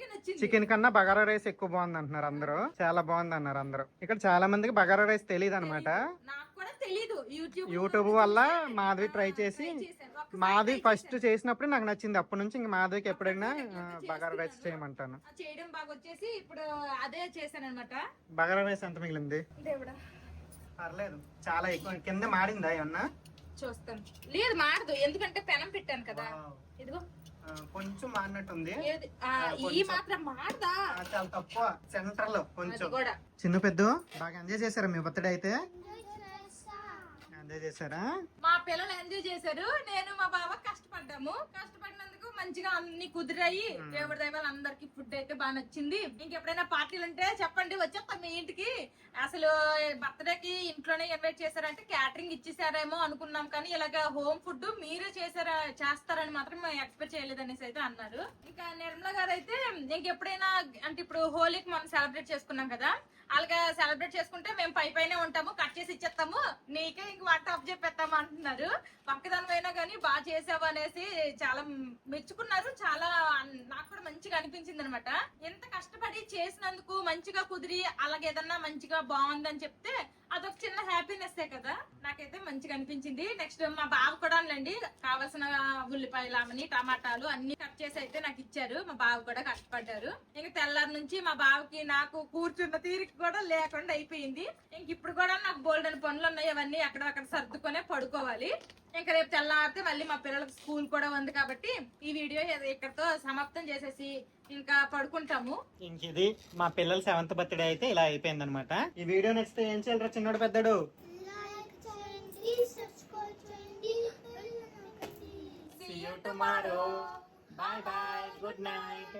చికెన్ కన్నా బగారా రైస్ ఎక్కువ బాగుంది అంటున్నారు అందరూ. చాలా బాగుంది అన్నారు అందరూ. ఇక్కడ చాలా మందికి బగారా రైస్ తెలియదు అనమాట. నాకు కూడా తెలీదు. యూట్యూబ్ వల్ల మాధవి ట్రై చేసి, మాధవి ఫస్ట్ చేసినప్పుడు నాకు నచ్చింది. అప్పటి నుంచి ఇంక మాధవికి ఎప్పుడైనా బగారా రైస్ చేయమంటాను. చేయడం బాగా వచ్చేసి ఇప్పుడు అదే చేశాను అనమాట. బగారా రైస్ ఎంత మిగిలింది? దేవుడా, పర్లేదు, చాలా ఎక్కువ. కింద మాడిందా ఏమన్నా? చూస్తాను. లేదు మాడదు, ఎందుకంటే పెనం పెట్టాను కదా. ఇదిగో కొంచెం మాడినట్టుంది. ఈ మాత్రం మాడదా? చాలా తక్కువ. సెంటర్ లో కొంచెం కూడా. చిన్న పెద్ద బాగా ఎంజాయ్ చేశారా మీ బర్త్డే అయితే? ఎంజాయ్ చేశారా? మా పిల్లలు ఎంజాయ్ చేశారు, నేను మా బావ కష్టపడ్డాము. కష్టపడినందుకు మంచిగా అన్ని కుదిరాయి. దేవుడి దైవాలు అందరికి ఫుడ్ అయితే బాగా నచ్చింది. ఇంకెప్పుడైనా పార్టీలు ఉంటే చెప్పండి, వచ్చేస్తాం మీ ఇంటికి. అసలు బర్త్డేకి ఇంట్లోనే ఇన్వైట్ చేశారంటే క్యాటరింగ్ ఇచ్చేసారేమో అనుకున్నాం, కానీ ఇలాగ హోమ్ ఫుడ్ మీరే చేస్తారని మాత్రం మేము ఎక్స్పెక్ట్ చేయలేదనేసి అయితే అన్నారు. ఇంకా నిర్మల గారు అయితే ఇంకెప్పుడైనా అంటే ఇప్పుడు హోలీకి మనం సెలబ్రేట్ చేసుకున్నాం కదా, అలాగా సెలబ్రేట్ చేసుకుంటే మేము పైనే ఉంటాము, కట్ చేసి ఇచ్చేస్తాము, నీకే ఇంక వంట అప్ చెప్పేస్తాం అంటున్నారు. పక్కదానిపైనా కానీ బాగా చేసావు అనేసి చాలా మెచ్చుకున్నారు. చాలా నాకు కూడా మంచిగా అనిపించింది అనమాట. ఎంత కష్టపడి చేసినందుకు మంచిగా కుదిరి అలాగే ఏదన్నా మంచిగా బాగుందని చెప్తే అదొక చిన్న హ్యాపీనెస్ కదా. నాకైతే మంచిగా అనిపించింది. నెక్స్ట్ మా బావ కూడా అండి కావాల్సిన ఉల్లిపాయలు అవన్నీ టమాటాలు అన్ని కట్ చేసి అయితే నాకు ఇచ్చారు. మా బావ కూడా కష్టపడ్డారు. ఇంక తెల్లారి నుంచి మా బావకి నాకు కూర్చున్న తీరిక కూడా లేకుండా అయిపోయింది. ఇంక ఇప్పుడు కూడా నాకు బోల్డెన్ పనులు ఉన్నాయి. అవన్నీ అక్కడ సర్దుకొనే పడుకోవాలి. ఇంకా రేపు తెల్లారితే మళ్ళీ మా పిల్లలకు స్కూల్ కూడా ఉంది కాబట్టి ఈ వీడియో ఇక్కడతో సమాప్తం చేసేసి ఇంకా పడుకుంటాము. ఇంక ఇది మా పిల్లల 7th బర్త్డే అయితే ఇలా అయిపోయింది అనమాట. ఈ వీడియో నచ్చితే ఏం చేయాలరా చిన్నోడు పెద్దడు? లైక్ చేయండి, సబ్స్క్రైబ్ చేయండి. See you tomorrow. Bye bye. Good night.